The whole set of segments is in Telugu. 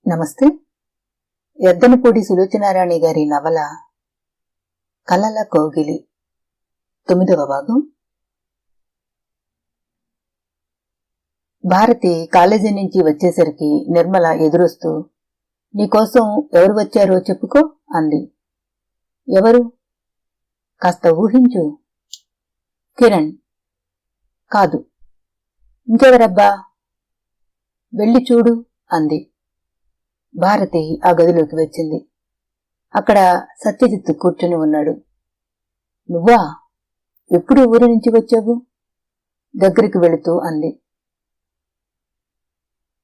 నమస్తే. ఎద్దనపూడి సులోచనారాణి గారి నవల కలల కౌగిలి 9వ భాగం. భారతి కాలేజీ నుంచి వచ్చేసరికి నిర్మల ఎదురొస్తూ, నీకోసం ఎవరు వచ్చారో చెప్పుకో అంది. ఎవరు? కాస్త ఊహించు. కిరణ్. కాదు. ఇంకెవరబ్బా? వెళ్ళి చూడు అంది. భారతి ఆ గదిలోకి వచ్చింది. అక్కడ సత్యజిత్ కూర్చుని ఉన్నాడు. నువ్వా? ఎప్పుడు ఊరి నుంచి వచ్చావు? దగ్గరికి వెళుతూ అంది.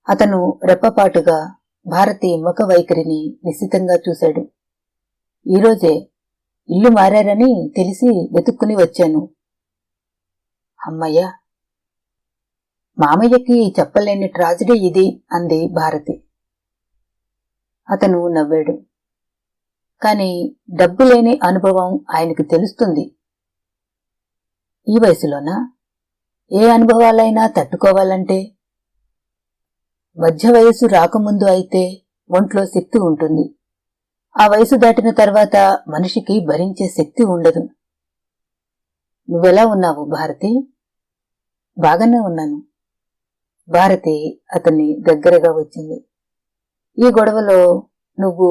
అతను రెప్పపాటుగా భారతి ముఖ వైఖరిని నిశ్చితంగా చూశాడు. ఈరోజే ఇల్లు మారారని తెలిసి వెతుక్కుని వచ్చాను. అమ్మయ్య, మామయ్యకి చెప్పలేని ట్రాజడీ ఇది అంది భారతి. అతను నవ్వాడు. కాని డబ్బు లేని అనుభవం ఆయనకు తెలుస్తుంది. ఈ వయసులోనా? ఏ అనుభవాలైనా తట్టుకోవాలంటే? మధ్య వయసు రాకముందు అయితే ఒంట్లో శక్తి ఉంటుంది. ఆ వయసు దాటిన తర్వాత మనిషికి భరించే శక్తి ఉండదు. నువ్వెలా ఉన్నావు భారతి? బాగానే ఉన్నాను. భారతి అతన్ని దగ్గరగా వచ్చింది. ఈ గొడవలో నువ్వు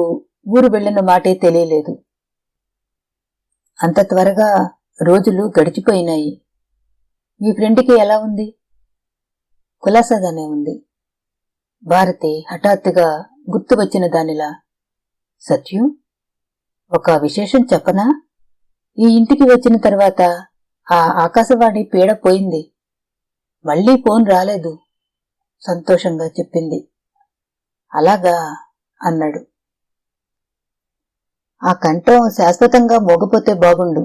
ఊరు వెళ్లిన మాటే తెలియలేదు. అంత త్వరగా రోజులు గడిచిపోయినాయి. మీ ఫ్రెండ్కి ఎలా ఉంది? కులాసాగానే ఉంది. భారతి హఠాత్తుగా గుర్తు వచ్చిన దానిలా, సత్యం, ఒక విశేషం చెప్పనా? ఈ ఇంటికి వచ్చిన తర్వాత ఆ ఆకాశవాణి పీడ పోయింది. మళ్లీ ఫోన్ రాలేదు సంతోషంగా చెప్పింది. అలాగా అన్నాడు. ఆ కంఠం శాశ్వతంగా మోగపోతే బాగుండు.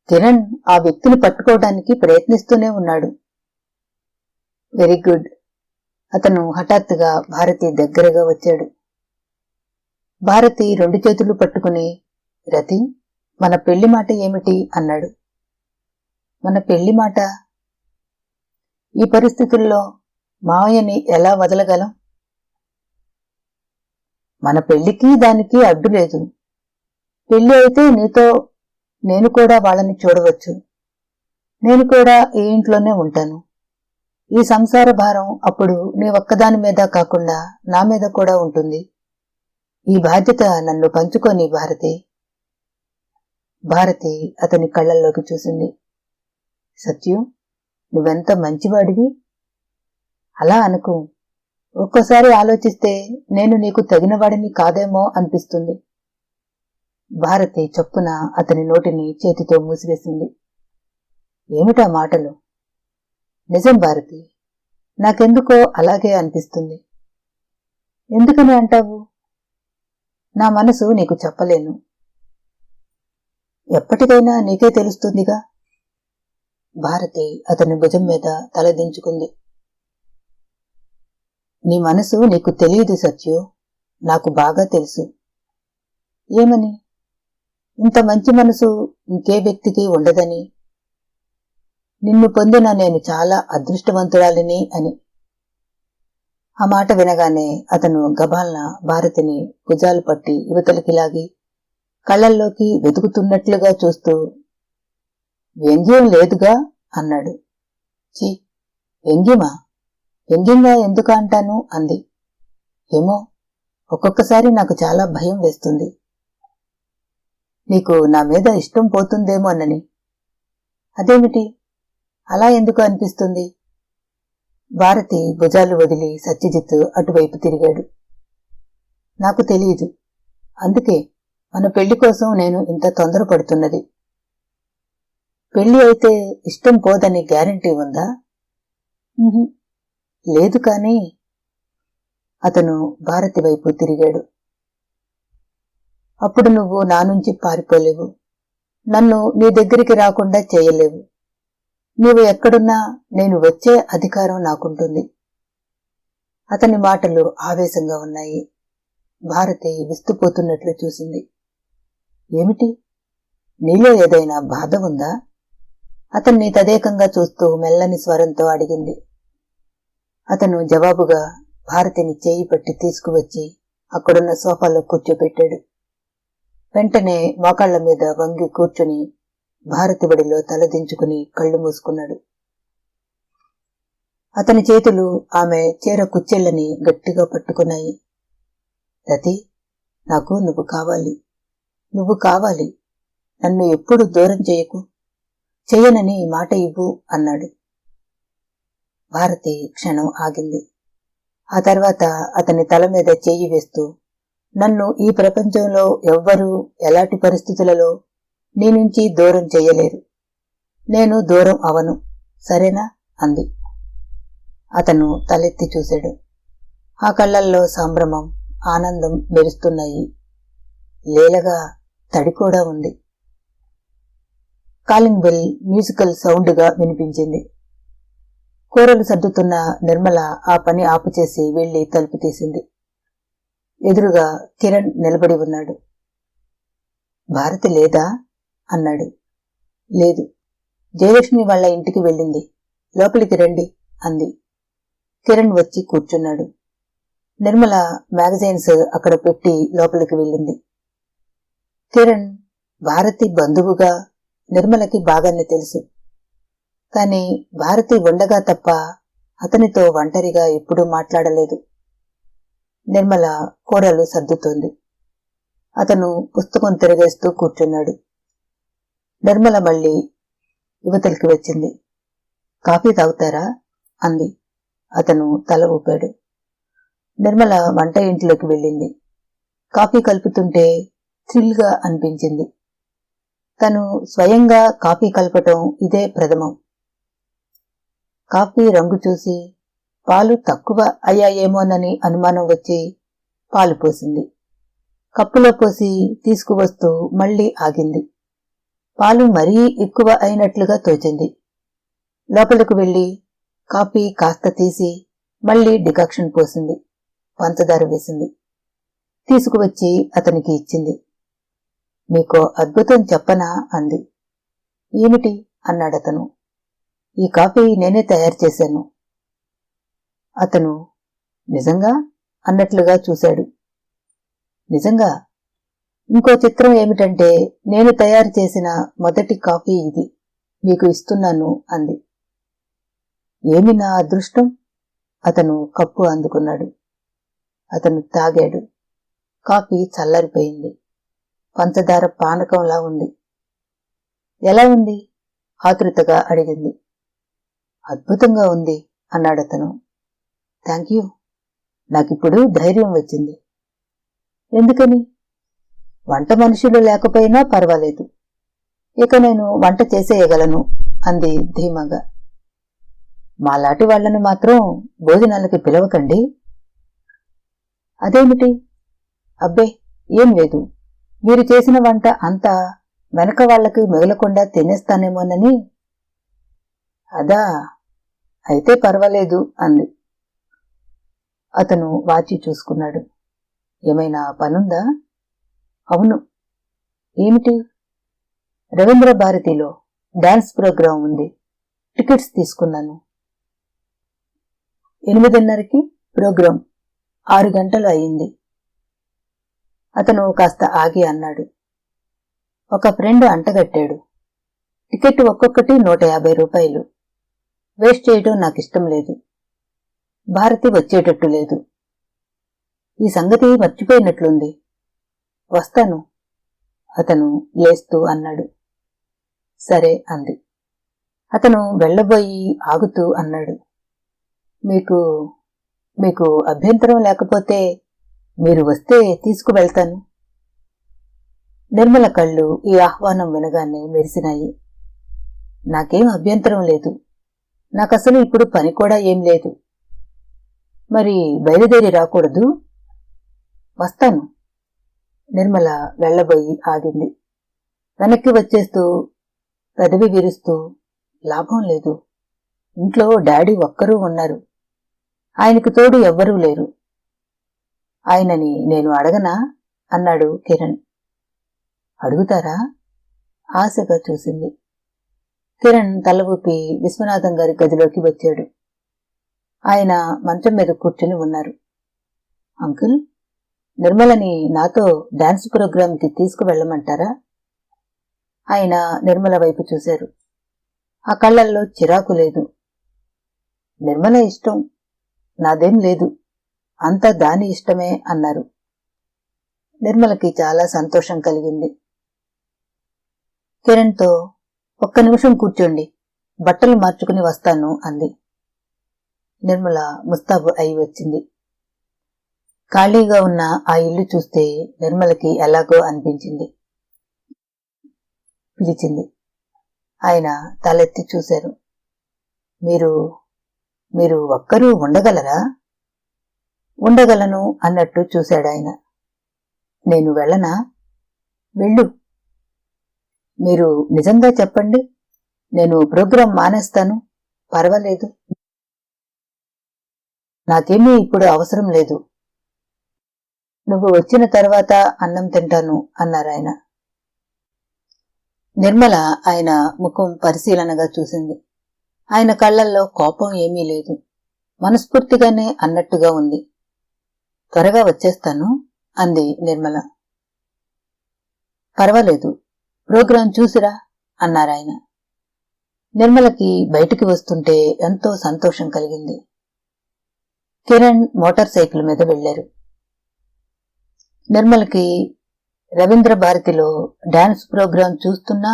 కిరణ్ ఆ వ్యక్తిని పట్టుకోవడానికి ప్రయత్నిస్తూనే ఉన్నాడు. Very good. అతను హఠాత్తుగా భారతి దగ్గరగా వచ్చాడు. భారతి 2 చేతులు పట్టుకుని, రతి, మన పెళ్లి మాట ఏమిటి అన్నాడు. మన పెళ్లి మాట? ఈ పరిస్థితుల్లో మావయ్యని ఎలా వదలగలం? మన పెళ్లికి దానికి అడ్డు లేదు. పెళ్లి అయితే నీతో నేను కూడా వాళ్ళని చూడవచ్చు. నేను కూడా ఈ ఇంట్లోనే ఉంటాను. ఈ సంసార భారం అప్పుడు నీ ఒక్కదాని మీద కాకుండా నా మీద కూడా ఉంటుంది. ఈ బాధ్యత నన్ను పంచుకోని భారతి. భారతి అతని కళ్లల్లోకి చూసింది. సత్యం, నువ్వెంత మంచివాడివి. అలా అనుకు. ఒక్కోసారి ఆలోచిస్తే నేను నీకు తగినవాడిని కాదేమో అనిపిస్తుంది. భారతి చొప్పున అతని నోటిని చేతితో మూసివేసింది. ఏమిటా మాటలు? నిజం భారతి, నాకెందుకో అలాగే అనిపిస్తుంది. ఎందుకని అంటావు? నా మనసు నీకు చెప్పలేను. ఎప్పటికైనా నీకే తెలుస్తుందిగా. భారతి అతని భుజం మీద తలదించుకుంది. నీ మనసు నీకు తెలియదు సత్యు, నాకు బాగా తెలుసు. ఏమని? ఇంత మంచి మనసు ఇంకే వ్యక్తికి ఉండదని, నిన్ను పొందిన నేను చాలా అదృష్టవంతురాలిని అని. ఆ మాట వినగానే అతను గబాల్న భారతిని భుజాలు పట్టి యువతలకి లాగి కళ్లల్లోకి వెతుకుతున్నట్లుగా చూస్తూ, వ్యంగ్యం లేదుగా అన్నాడు. ఛీ, వ్యంగ్యమా? వ్యంగ్యంగా ఎందుకు అంటాను అంది. ఏమో, ఒక్కొక్కసారి నాకు చాలా భయం వేస్తుంది. నీకు నా మీద ఇష్టం పోతుందేమోనని. అదేమిటి, అలా ఎందుకు అనిపిస్తుంది? భారతి భుజాలు వదిలి సత్యజిత్ అటువైపు తిరిగాడు. నాకు తెలియదు. అందుకే మన పెళ్లి కోసం నేను ఇంత తొందరపడుతున్నది. పెళ్లి అయితే ఇష్టం పోదని గ్యారంటీ ఉందా? లేదు కాని. అతను భారతి వైపు తిరిగాడు. అప్పుడు నువ్వు నా నుంచి పారిపోలేవు. నన్ను నీ దగ్గరికి రాకుండా చేయలేవు. నీవు ఎక్కడున్నా నేను వచ్చే అధికారం నాకుంటుంది. అతని మాటలు ఆవేశంగా ఉన్నాయి. భారతి విస్తుపోతున్నట్లు చూసింది. ఏమిటి? నీలో ఏదైనా బాధ ఉందా? అతన్ని తదేకంగా చూస్తూ మెల్లని స్వరంతో అడిగింది. అతను జవాబుగా భారతిని చేయి పట్టి తీసుకువచ్చి అక్కడున్న సోఫాలో కూర్చోపెట్టాడు. వెంటనే మోకాళ్ల మీద వంగి కూర్చుని భారతి బడిలో తలదించుకుని కళ్ళు మూసుకున్నాడు. అతని చేతులు ఆమె చీర కుచ్చెళ్ళని గట్టిగా పట్టుకున్నాయి. రతి, నాకు నువ్వు కావాలి, నువ్వు కావాలి, నన్ను ఎప్పుడు దూరం చేయకు, చెయ్యనని మాట ఇవ్వు అన్నాడు. భారతి క్షణం ఆగింది. ఆ తర్వాత అతని తల మీద చెయ్యి వేస్తూ, నన్ను ఈ ప్రపంచంలో ఎవ్వరూ ఎలాంటి పరిస్థితులలో నీ నుంచి దూరం చెయ్యలేరు, నేను దూరం అవను, సరేనా అంది. అతను తలెత్తి చూశాడు. ఆ కళ్ళల్లో సంభ్రమం, ఆనందం మెరుస్తున్నాయి. లీలగా తడి కూడా ఉంది. కాలింగ్ బెల్ మ్యూజికల్ సౌండ్గా వినిపించింది. కూరలు సర్దుతున్న నిర్మల ఆ పని ఆపుచేసి వెళ్లి తలుపు తీసింది. ఎదురుగా కిరణ్ నిలబడి ఉన్నాడు. భారతి లేదా అన్నాడు. లేదు, జయలక్ష్మి వాళ్ల ఇంటికి వెళ్ళింది, లోపలికి రండి అంది. కిరణ్ వచ్చి కూర్చున్నాడు. నిర్మల మ్యాగజైన్స్ అక్కడ పెట్టి లోపలికి వెళ్ళింది. కిరణ్ భారతి బంధువుగా నిర్మలకి బాగానే తెలుసు. కాని భారతి ఉండగా తప్ప అతనితో ఒంటరిగా ఎప్పుడూ మాట్లాడలేదు. నిర్మల కూరలు సర్దుతోంది. అతను పుస్తకం తిరగేస్తూ కూర్చున్నాడు. నిర్మల మళ్ళీ యువతలకి వచ్చింది. కాఫీ తాగుతారా అంది. అతను తల ఊపాడు. నిర్మల వంట ఇంట్లోకి వెళ్ళింది. కాఫీ కలుపుతుంటే థ్రిల్గా అనిపించింది. తను స్వయంగా కాఫీ కలపటం ఇదే ప్రథమం. కాఫీ రంగు చూసి పాలు తక్కువ అయ్యాయేమోనని అనుమానం వచ్చి పాలు పోసింది. కప్పులో పోసి తీసుకువస్తూ మళ్లీ ఆగింది. పాలు మరీ ఎక్కువ అయినట్లుగా తోచింది. లోపలకు వెళ్లి కాఫీ కాస్త తీసి మళ్లీ డికాక్షన్ పోసింది. పంచదార వేసింది. తీసుకువచ్చి అతనికి ఇచ్చింది. మీకో అద్భుతం చెప్పనా అంది. ఏమిటి అన్నాడతను. ఈ కాఫీ నేనే తయారు చేశాను. అతను నిజంగా అన్నట్లుగా చూశాడు. నిజంగా? ఇంకో చిత్రం ఏమిటంటే నేను తయారు చేసిన మొదటి కాఫీ ఇది, మీకు ఇస్తున్నాను అంది. ఏమి నా అదృష్టం? అతను కప్పు అందుకున్నాడు. అతను తాగాడు. కాఫీ చల్లారిపోయింది. పంచదార పానకంలా ఉంది. ఎలా ఉంది? ఆతృతగా అడిగింది. అద్భుతంగా ఉంది అన్నాడతను. Thank you. నాకిప్పుడు ధైర్యం వచ్చింది. ఎందుకని? వంట మనుషులు లేకపోయినా పర్వాలేదు, ఇక నేను వంట చేసేయగలను అంది ధీమాగా. మాలాంటి వాళ్లను మాత్రం భోజనాలకి పిలవకండి. అదేమిటి? అబ్బే, ఏం లేదు, మీరు చేసిన వంట అంతా వెనక వాళ్లకి మిగలకుండా తినేస్తానేమోనని. అదా, అయితే పర్వాలేదు అంది. అతను వాచి చూసుకున్నాడు. ఏమైనా పనుందా? అవును. ఏమిటి? రవీంద్ర భారతిలో డాన్స్ ప్రోగ్రాం ఉంది, టికెట్స్ తీసుకున్నాను. 8:30కి ప్రోగ్రాం, 6 గంటలు అయింది. అతను కాస్త ఆగి అన్నాడు. ఒక ఫ్రెండ్ అంటగట్టాడు. టికెట్ ఒక్కొక్కటి 150 రూపాయలు. వేస్ట్ చేయడం నాకిష్టం లేదు. భారతి వచ్చేటట్టు లేదు. ఈ సంగతి మర్చిపోయినట్లుంది. వస్తాను అతను లేస్తూ అన్నాడు. సరే అంది. అతను వెళ్లబోయి ఆగుతూ అన్నాడు. మీకు మీకు అభ్యంతరం లేకపోతే మీరు వస్తే తీసుకువెళ్తాను. నిర్మల కళ్ళు ఈ ఆహ్వానం వినగానే మెరిసినాయి. నాకేం అభ్యంతరం లేదు. నాకసలు ఇప్పుడు పని కూడా ఏం లేదు. మరి బయలుదేరి రాకూడదు? వస్తాను. నిర్మల వెళ్లబోయి ఆగింది. వెనక్కి వచ్చేస్తూ పెదవి విరుస్తూ, లాభం లేదు, ఇంట్లో డాడీ ఒక్కరూ ఉన్నారు, ఆయనకు తోడు ఎవ్వరూ లేరు. ఆయనని నేను అడగనా అన్నాడు కిరణ్. అడుగుతారా? ఆశగా చూసింది. కిరణ్ తల ఊపి విశ్వనాథం గారి గదిలోకి వచ్చాడు. ఆయన మంచం మీద కూర్చుని ఉన్నారు. అంకుల్, నిర్మలని నాతో డాన్స్ ప్రోగ్రాంకి తీసుకువెళ్ళమంటారా? ఆయన నిర్మల వైపు చూశారు. ఆ కళ్లల్లో చిరాకు లేదు. నిర్మల ఇష్టం, నాదేం లేదు, అంతా దాని ఇష్టమే అన్నారు. నిర్మలకి చాలా సంతోషం కలిగింది. కిరణ్తో, ఒక్క నిమిషం కూర్చోండి, బట్టలు మార్చుకుని వస్తాను అంది. నిర్మల ముస్తాబు అయి వచ్చింది. ఖాళీగా ఉన్న ఆ ఇల్లు చూస్తే నిర్మలకి ఎలాగో అనిపించింది. పిలిచింది. ఆయన తలెత్తి చూశారు. మీరు ఒక్కరూ ఉండగలరా? ఉండగలను అన్నట్టు చూశాడాయన. నేను వెళ్ళనా? వెళ్ళు. మీరు నిజంగా చెప్పండి, నేను ప్రోగ్రాం మానేస్తాను, పర్వాలేదు. నాకేమీ ఇప్పుడు అవసరం లేదు. నువ్వు వచ్చిన తర్వాత అన్నం తింటాను అన్నారాయన. నిర్మల ఆయన ముఖం పరిశీలనగా చూసింది. ఆయన కళ్లల్లో కోపం ఏమీ లేదు, మనస్ఫూర్తిగానే అన్నట్టుగా ఉంది. త్వరగా వచ్చేస్తాను అంది నిర్మల. పర్వాలేదు, ప్రోగ్రాం చూసిరా అన్నారాయన. నిర్మలకి బయటికి వస్తుంటే ఎంతో సంతోషం కలిగింది. కిరణ్ మోటార్ సైకిల్ మీద వెళ్లారు. నిర్మలకి రవీంద్ర భారతిలో డాన్స్ ప్రోగ్రాం చూస్తున్నా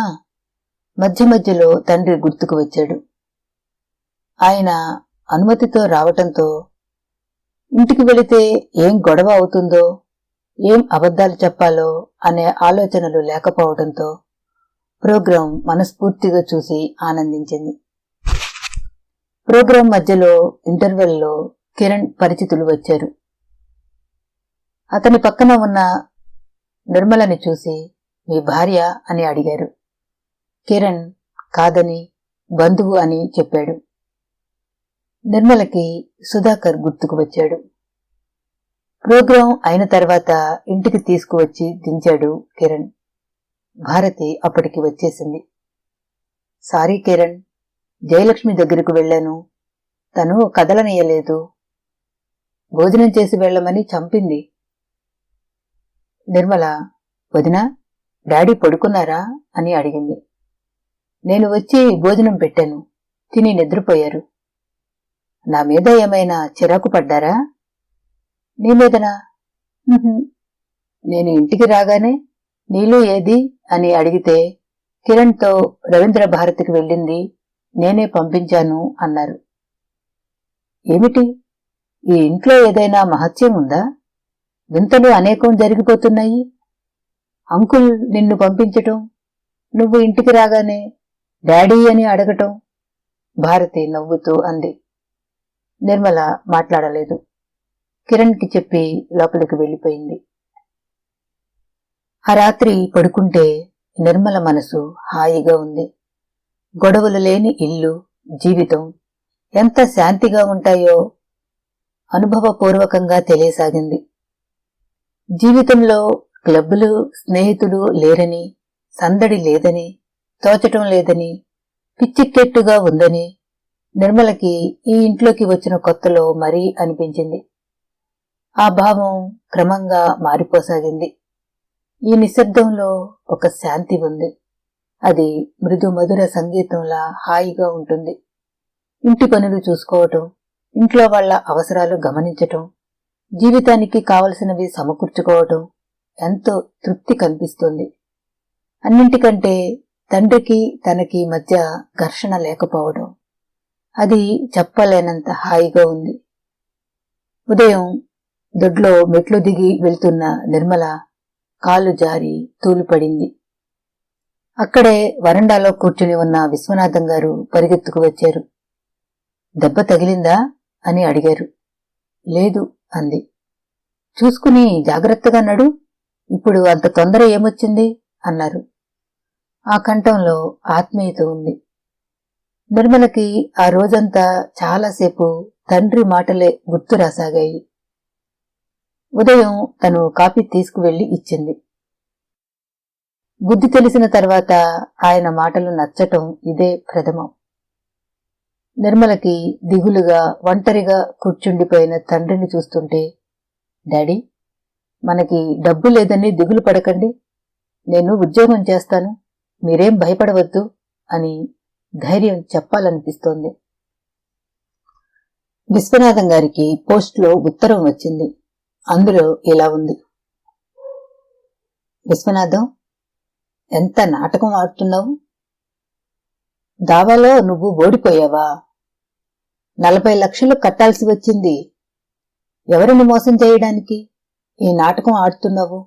మధ్య మధ్యలో తండ్రి గుర్తుకు వచ్చాడు. ఆయన అనుమతితో రావటంతో ఇంటికి వెళితే ఏం గొడవ అవుతుందో, ఏం అబద్ధాలు చెప్పాలో అనే ఆలోచనలు లేకపోవడంతో ప్రోగ్రాం మనస్ఫూర్తిగా చూసి ఆనందించింది. ప్రోగ్రాం మధ్యలో ఇంటర్వెల్లో కిరణ్ పరిచితులు వచ్చారు. అతని పక్కన ఉన్న నిర్మలని చూసి, మీ భార్య అని అడిగారు. కిరణ్ కాదని, బంధువు అని చెప్పాడు. నిర్మలకి సుధాకర్ గుర్తుకు వచ్చాడు. ప్రోగ్రాం అయిన తర్వాత ఇంటికి తీసుకువచ్చి దించాడు కిరణ్. భారతి అప్పటికి వచ్చేసింది. సారీ కిరణ్, జయలక్ష్మి దగ్గరకు వెళ్లాను, తను కదలనీయలేదు, భోజనం చేసి వెళ్లమని చంపింది. నిర్మల, వదినా, డాడీ పడుకున్నారా అని అడిగింది. నేను వచ్చి భోజనం పెట్టాను, తిని నిద్రపోయారు. నా మీద ఏమైనా చిరాకు పడ్డారా? నీ మీదనా? నేను ఇంటికి రాగానే నీలు ఏది అని అడిగితే కిరణ్తో రవీంద్ర భారతికి వెళ్ళింది, నేనే పంపించాను అన్నారు. ఏమిటి, ఈ ఇంట్లో ఏదైనా మహత్యం ఉందా? వింతలు అనేకం జరిగిపోతున్నాయి. అంకుల్ నిన్ను పంపించటం, నువ్వు ఇంటికి రాగానే డాడీ అని అడగటం. భారతి నవ్వుతూ అంది. నిర్మల మాట్లాడలేదు. కిరణ్కి చెప్పి లోపలికి వెళ్లిపోయింది. ఆ రాత్రి పడుకుంటే నిర్మల మనసు హాయిగా ఉంది. గొడవలు లేని ఇల్లు, జీవితం ఎంత శాంతిగా ఉంటాయో అనుభవపూర్వకంగా తెలియసాగింది. జీవితంలో క్లబ్బులు, స్నేహితులు లేరని, సందడి లేదని, తోచటం లేదని, పిచ్చిక్కెట్టుగా ఉందని నిర్మలకి ఈ ఇంట్లోకి వచ్చిన కొత్తలో మరీ అనిపించింది. ఆ భావం క్రమంగా మారిపోసాగింది. ఈ నిశ్శబ్దంలో ఒక శాంతి ఉంది. అది మృదు మధుర సంగీతంలా హాయిగా ఉంటుంది. ఇంటి పనులు చూసుకోవటం, ఇంట్లో వాళ్ల అవసరాలు గమనించటం, జీవితానికి కావలసినవి సమకూర్చుకోవటం ఎంతో తృప్తి కనిపిస్తుంది. అన్నింటికంటే తండ్రికి తనకి మధ్య ఘర్షణ లేకపోవడం, అది చెప్పలేనంత హాయిగా ఉంది. ఉదయం దొడ్లో మెట్లు దిగి వెళ్తున్న నిర్మల కాలు జారి తూలుపడింది. అక్కడే వరండాలో కూర్చుని ఉన్న విశ్వనాథం గారు పరిగెత్తుకు వచ్చారు. దెబ్బ తగిలిందా అని అడిగారు. లేదు అంది. చూసుకుని జాగ్రత్తగా నడు, ఇప్పుడు అంత తొందర ఏమొచ్చింది అన్నారు. ఆ కంఠంలో ఆత్మీయత ఉంది. నిర్మలకి ఆ రోజంతా చాలాసేపు తండ్రి మాటలే గుర్తు రాసాగాయి. ఉదయం తను కాఫీ తీసుకువెళ్లి ఇచ్చింది. బుద్ధి తెలిసిన తర్వాత ఆయన మాటలు నచ్చటం ఇదే ప్రథమం. నిర్మలకి దిగులుగా ఒంటరిగా కూర్చుండిపోయిన తండ్రిని చూస్తుంటే, డాడీ, మనకి డబ్బు లేదని దిగులు పడకండి, నేను ఉద్యోగం చేస్తాను, మీరేం భయపడవద్దు అని ధైర్యం చెప్పాలనిపిస్తోంది. విశ్వనాథం గారికి పోస్ట్లో ఉత్తరం వచ్చింది. అందులో ఇలా ఉంది: విశ్వనాథం, ఎంత నాటకం ఆడుతున్నావు. దావాలో నువ్వు ఓడిపోయావా? 40 లక్షలు కట్టాల్సి వచ్చింది. ఎవరిని మోసం చేయడానికి ఈ నాటకం ఆడుతున్నావు?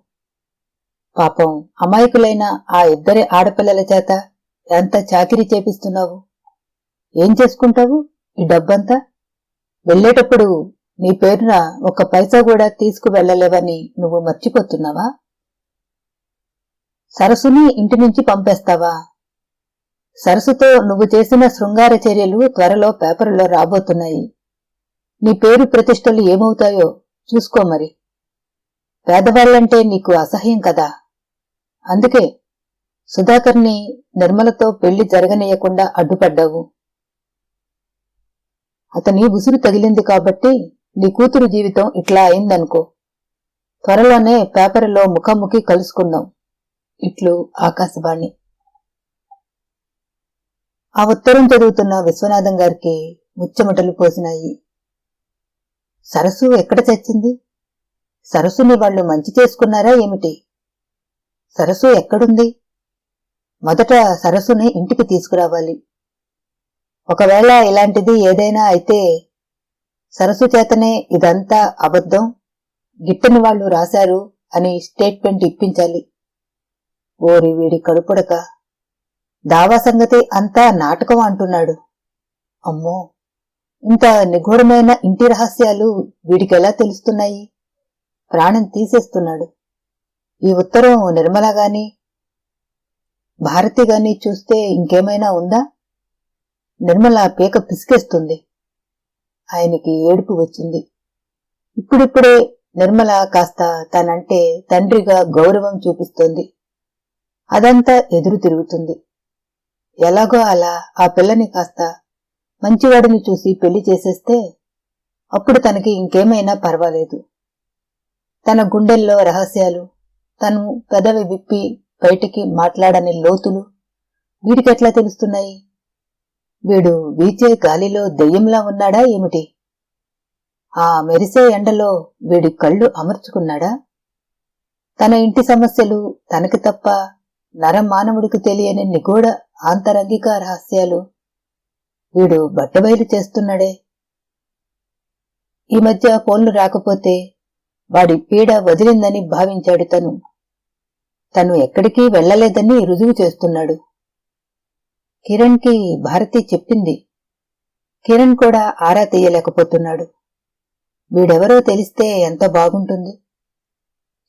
పాపం అమాయకులైన ఆ 2 ఆడపిల్లల చేత ఎంత చాకిరీ చేపిస్తున్నావు. ఏం చేసుకుంటావు ఈ డబ్బంతా? వెళ్లేటప్పుడు నీ పేరున 1 పైసా కూడా తీసుకువెళ్లలేవని నువ్వు మర్చిపోతున్నావా? సరస్సుని ఇంటి నుంచి పంపేస్తావా? సరస్సుతో నువ్వు చేసిన శృంగార చర్యలు త్వరలో పేపర్లో రాబోతున్నాయి. నీ పేరు ప్రతిష్టలు ఏమవుతాయో చూసుకో మరి. పేదవాళ్లంటే నీకు అసహ్యం కదా. అందుకే సుధాకర్ని నిర్మలతో పెళ్లి జరగనీయకుండా అడ్డుపడ్డావు. అతని ఉసురు తగిలింది కాబట్టి నీ కూతురు జీవితం ఇట్లా అయిందనుకో. త్వరలోనే పేపర్లో ముఖాముఖి కలుసుకుందాం. ఇట్లు ఆకాశవాణి. ఆ ఉత్తరం చదువుతున్న విశ్వనాథం గారికి ముచ్చెమటలు పోసినాయి. సరస్సు ఎక్కడ చచ్చింది? సరస్సుని వాళ్లు మంచి చేసుకున్నారా ఏమిటి? సరస్సు ఎక్కడుంది? మొదట సరస్సుని ఇంటికి తీసుకురావాలి. ఒకవేళ ఇలాంటిది ఏదైనా అయితే సరస్సు చేతనే ఇదంతా అబద్ధం, గిట్టని వాళ్లు రాశారు అని స్టేట్మెంట్ ఇప్పించాలి. ఓరి వీడి కడుపుడక, దావా సంగతి అంతా నాటకం అంటున్నాడు. అమ్మో, ఇంత నిగూఢమైన ఇంటి రహస్యాలు వీడికెలా తెలుస్తున్నాయి? ప్రాణం తీసేస్తున్నాడు. ఈ ఉత్తరం నిర్మల గాని భారతి గాని చూస్తే ఇంకేమైనా ఉందా? నిర్మల పీక పిసికేస్తుంది. ఆయనకి ఏడుపు వచ్చింది. ఇప్పుడిప్పుడే నిర్మల కాస్త తనంటే తండ్రిగా గౌరవం చూపిస్తోంది. అదంతా ఎదురు తిరుగుతుంది. ఎలాగో అలా ఆ పిల్లని కాస్త మంచివాడిని చూసి పెళ్లి చేసేస్తే అప్పుడు తనకి ఇంకేమైనా పర్వాలేదు. తన గుండెల్లో రహస్యాలు, తను పెదవి విప్పి బయటికి మాట్లాడని లోతులు వీడికెట్లా తెలుస్తున్నాయి? వీడు వీచే గాలిలో దెయ్యంలా ఉన్నాడా ఏమిటి? ఆ మెరిసే ఎండలో వీడి కళ్ళు అమర్చుకున్నాడా? తన ఇంటి సమస్యలు తనకి తప్ప నరమానవుడికి తెలియని నిగూఢ ఆంతరంగిక రహస్యాలు వీడు బట్టబయలు చేస్తున్నాడే. ఈ మధ్య ఫోన్లు రాకపోతే వాడి పీడ వదిలిందని భావించాడు. తను ఎక్కడికి వెళ్లలేదని రుజువు చేస్తున్నాడు. కిరణ్ కి భారతి చెప్పింది. కిరణ్ కూడా ఆరా తీయలేకపోతున్నాడు. వీడెవరో తెలిస్తే ఎంత బాగుంటుంది.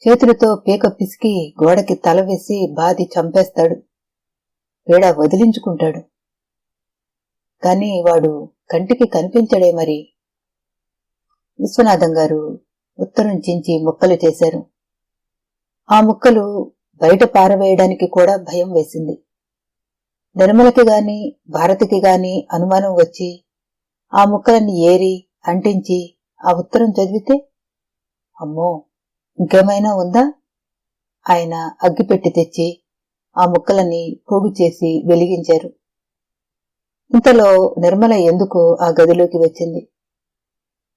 చేతులతో పీక పిసికి గోడకి తల వేసి బాది చంపేస్తాడు. పీడ వదిలించుకుంటాడు. కాని వాడు కంటికి కనిపించడే మరి. విశ్వనాథం గారు ఉత్తరం చించి ముక్కలు చేశారు. ఆ ముక్కలు బయట పారవేయడానికి కూడా భయం వేసింది. నిర్మలకి గాని భారతికి గాని అనుమానం వచ్చి ఆ ముక్కలన్నీ ఏరి అంటించి ఆ ఉత్తరం చదివితే, అమ్మో, ఇంకేమైనా ఉందా? ఆయన అగ్గిపెట్టి తెచ్చి ఆ ముక్కలని పోగు చేసి వెలిగించారు. ఇంతలో నిర్మల ఎందుకో ఆ గదిలోకి వచ్చింది.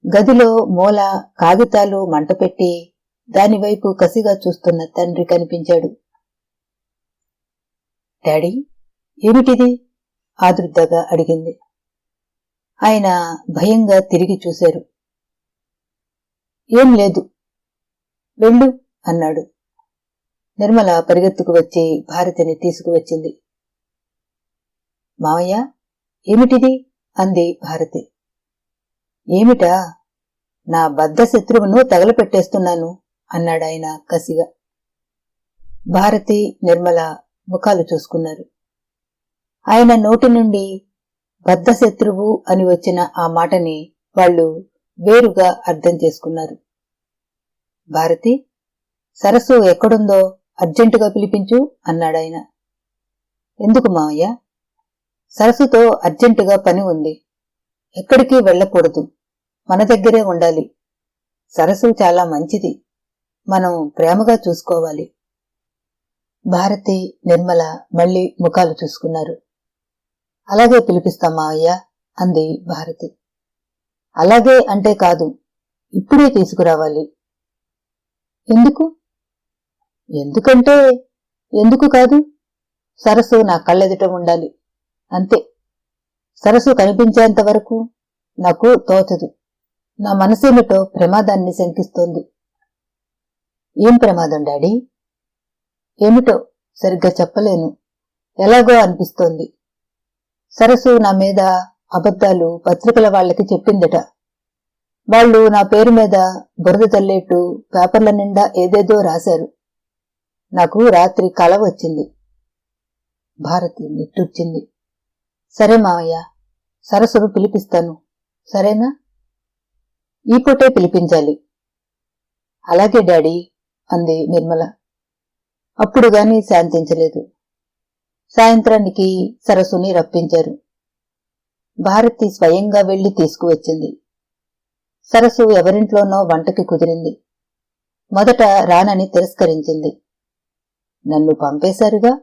గదిలో మూల కాగితాలు మంటపెట్టి దానివైపు కసిగా చూస్తున్న తండ్రి కనిపించాడు. డాడీ, ఏమిటిది? ఆదుర్దగా అడిగింది. ఆయన భయంగా తిరిగి చూశారు. ఏం లేదు, వెళ్ళు అన్నాడు. నిర్మల పరిగెత్తుకు వచ్చి భారతిని తీసుకువచ్చింది. మావయ్య, ఏమిటిది? అంది భారతి. ఏమిటా? నా బద్ధ శత్రువును తగలపెట్టేస్తున్నాను అన్నాడాయన కసిగా. భారతి నిర్మల ముఖాలు చూసుకున్నారు. ఆయన నోటి నుండి బద్ధ శత్రువు అని వచ్చిన ఆ మాటని వాళ్లు వేరుగా అర్థం చేసుకున్నారు. భారతి, సరస్సు ఎక్కడుందో అర్జెంటుగా పిలిపించు అన్నాడాయన. ఎందుకు మావయ్య? సరస్సుతో అర్జెంటుగా పని ఉంది. ఎక్కడికి వెళ్ళకూడదు, మన దగ్గరే ఉండాలి. సరస్సు చాలా మంచిది, మనం ప్రేమగా చూసుకోవాలి. భారతి, నిర్మల మళ్లీ ముఖాలు చూసుకున్నారు. అలాగే పిలిపిస్తాం మావయ్య అంది భారతి. అలాగే అంటే కాదు, ఇప్పుడే తీసుకురావాలి. ఎందుకు? ఎందుకంటే ఎందుకు కాదు, సరస్సు నా కళ్ళెదుట ఉండాలి, అంతే. సరస్సు కనిపించేంత వరకు నాకు తోచదు. నా మనసేమిటో ప్రమాదాన్ని శంకిస్తోంది. ఏం ప్రమాదం డాడీ? ఏమిటో సరిగ్గా చెప్పలేను, ఎలాగో అనిపిస్తోంది. సరస్సు నా మీద అబద్ధాలు పత్రికల వాళ్లకి చెప్పిందట. వాళ్ళు నా పేరు మీద బురద తల్లేట్టు పేపర్ల నిండా ఏదేదో రాశారు. నాకు రాత్రి కల వచ్చింది. భారతి నిట్టూర్చింది. సరే మావయ్య, సరస్సును పిలిపిస్తాను, సరేనా? ఈ పూటే పిలిపించాలి. అలాగే డాడీ అంది నిర్మల. అప్పుడు గాని శాంతించలేదు. సాయంత్రానికి సరస్సుని రప్పించారు. భారతి స్వయంగా వెళ్లి తీసుకువచ్చింది. సరస్సు ఎవరింట్లోనో వంటకి కుదిరింది. మొదట రానని తిరస్కరించింది. నన్ను పంపేశారుగా,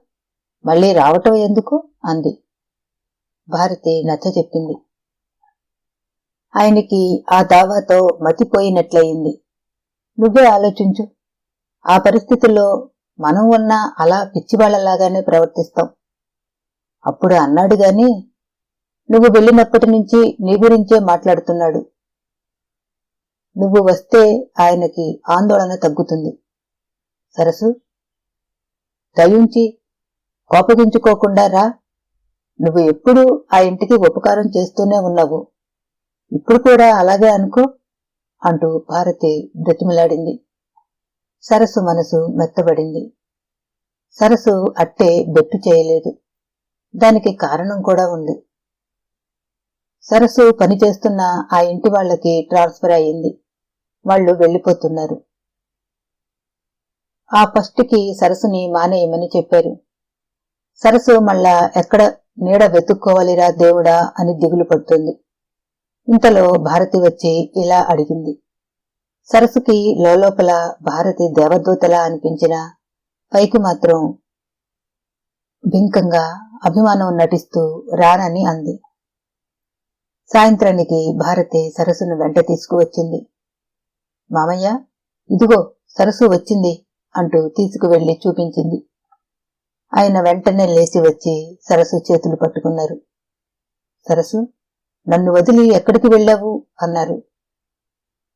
మళ్లీ రావటం ఎందుకు అంది. భారతి నచ్చచెప్పింది. ఆయనకి ఆ దావాతో మతిపోయినట్లయింది. నువ్వే ఆలోచించు, ఆ పరిస్థితుల్లో మనం ఉన్నా అలా పిచ్చివాళ్లలాగానే ప్రవర్తిస్తాం. అప్పుడు అన్నాడు గాని, నువ్వు వెళ్ళినప్పటి నుంచి నీ గురించే మాట్లాడుతున్నాడు. నువ్వు వస్తే ఆయనకి ఆందోళన తగ్గుతుంది. సరసు, దయుంచి కోపగించుకోకుండా రా. నువ్వు ఎప్పుడూ ఆ ఇంటికి ఉపకారం చేస్తూనే ఉన్నావు, ఇప్పుడు కూడా అలాగే అనుకో అంటూ భారతి బ్రతిమిలాడింది. సరస్సు మనసు మెత్తబడింది. సరస్సు అట్టే బెట్టు చేయలేదు. దానికి కారణం కూడా ఉంది. సరస్సు పనిచేస్తున్న ఆ ఇంటి వాళ్లకి ట్రాన్స్ఫర్ అయింది. వాళ్లు వెళ్లిపోతున్నారు. ఆ ఫస్ట్కి సరస్సుని మానేయమని చెప్పారు. సరస్సు మళ్ళా ఎక్కడ నీడ వెతుక్కోవాలిరా దేవుడా అని దిగులు పడుతుంది. ఇంతలో భారతి వచ్చి ఇలా అడిగింది. సరస్సుకి లోపల భారతి దేవదూతలా అనిపించినా పైకి మాత్రం బింకంగా అభిమానం నటిస్తూ రానని అంది. సాయంత్రానికి భారతి సరస్సును వెంట తీసుకువచ్చింది. మామయ్య, ఇదిగో సరస్సు వచ్చింది అంటూ తీసుకువెళ్లి చూపించింది. ఆయన వెంటనే లేచి వచ్చి సరస్సు చేతులు పట్టుకున్నారు. సరస్సు, నన్ను వదిలి ఎక్కడికి వెళ్ళావు అన్నారు.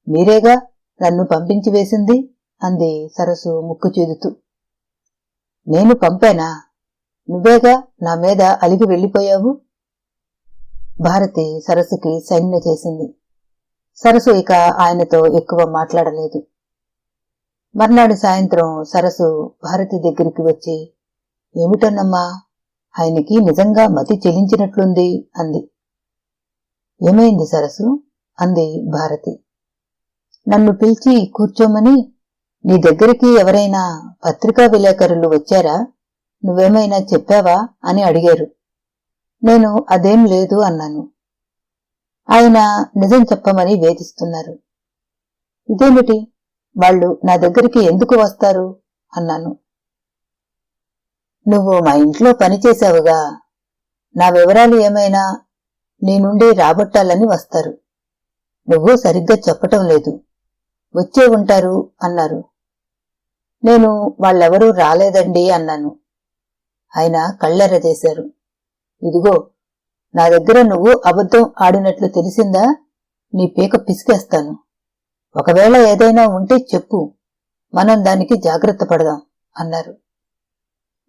మీరేగా నన్ను పంపించి వేసింది అంది సరస్సు ముక్కు చీదుతూ. నేను పంపానా? నువ్వేగా నా మీద అలిగి వెళ్ళిపోయావు. భారతి సరస్సుకి సైన్య చేసింది. సరస్సు ఇక ఆయనతో ఎక్కువ మాట్లాడలేదు. మర్నాడు సాయంత్రం సరస్సు భారతి దగ్గరికి వచ్చి, ఏమిటన్నమ్మా, ఆయనకి నిజంగా మతి చెలించినట్లుంది అంది. ఏమైంది సరస్సు అంది భారతి. నన్ను పిలిచి కూర్చోమని నీ దగ్గరికి ఎవరైనా పత్రికా విలేకరులు వచ్చారా? నువ్వేమైనా చెప్పావా అని అడిగారు. నేను అదేం లేదు అన్నాను. ఆయన నిజం చెప్పమని వేధిస్తున్నారు. ఇదేమిటి, వాళ్ళు నా దగ్గరికి ఎందుకు వస్తారు అన్నాను. నువ్వు మా ఇంట్లో పనిచేశావుగా, నా వివరాలు ఏమైనా నీ నుండి రాబట్టాలని వస్తారు. నువ్వు సరిగ్గా చెప్పటం లేదు, వచ్చే ఉంటారు అన్నారు. నేను వాళ్ళెవరూ రాలేదండి అన్నాను. ఆయన కళ్ళెర్రజేశారు. ఇదిగో, నా దగ్గర నువ్వు అబద్ధం ఆడినట్లు తెలిసిందా, నీ పీక పిసికేస్తాను. ఒకవేళ ఏదైనా ఉంటే చెప్పు, మనం దానికి జాగ్రత్త పడదాం అన్నారు.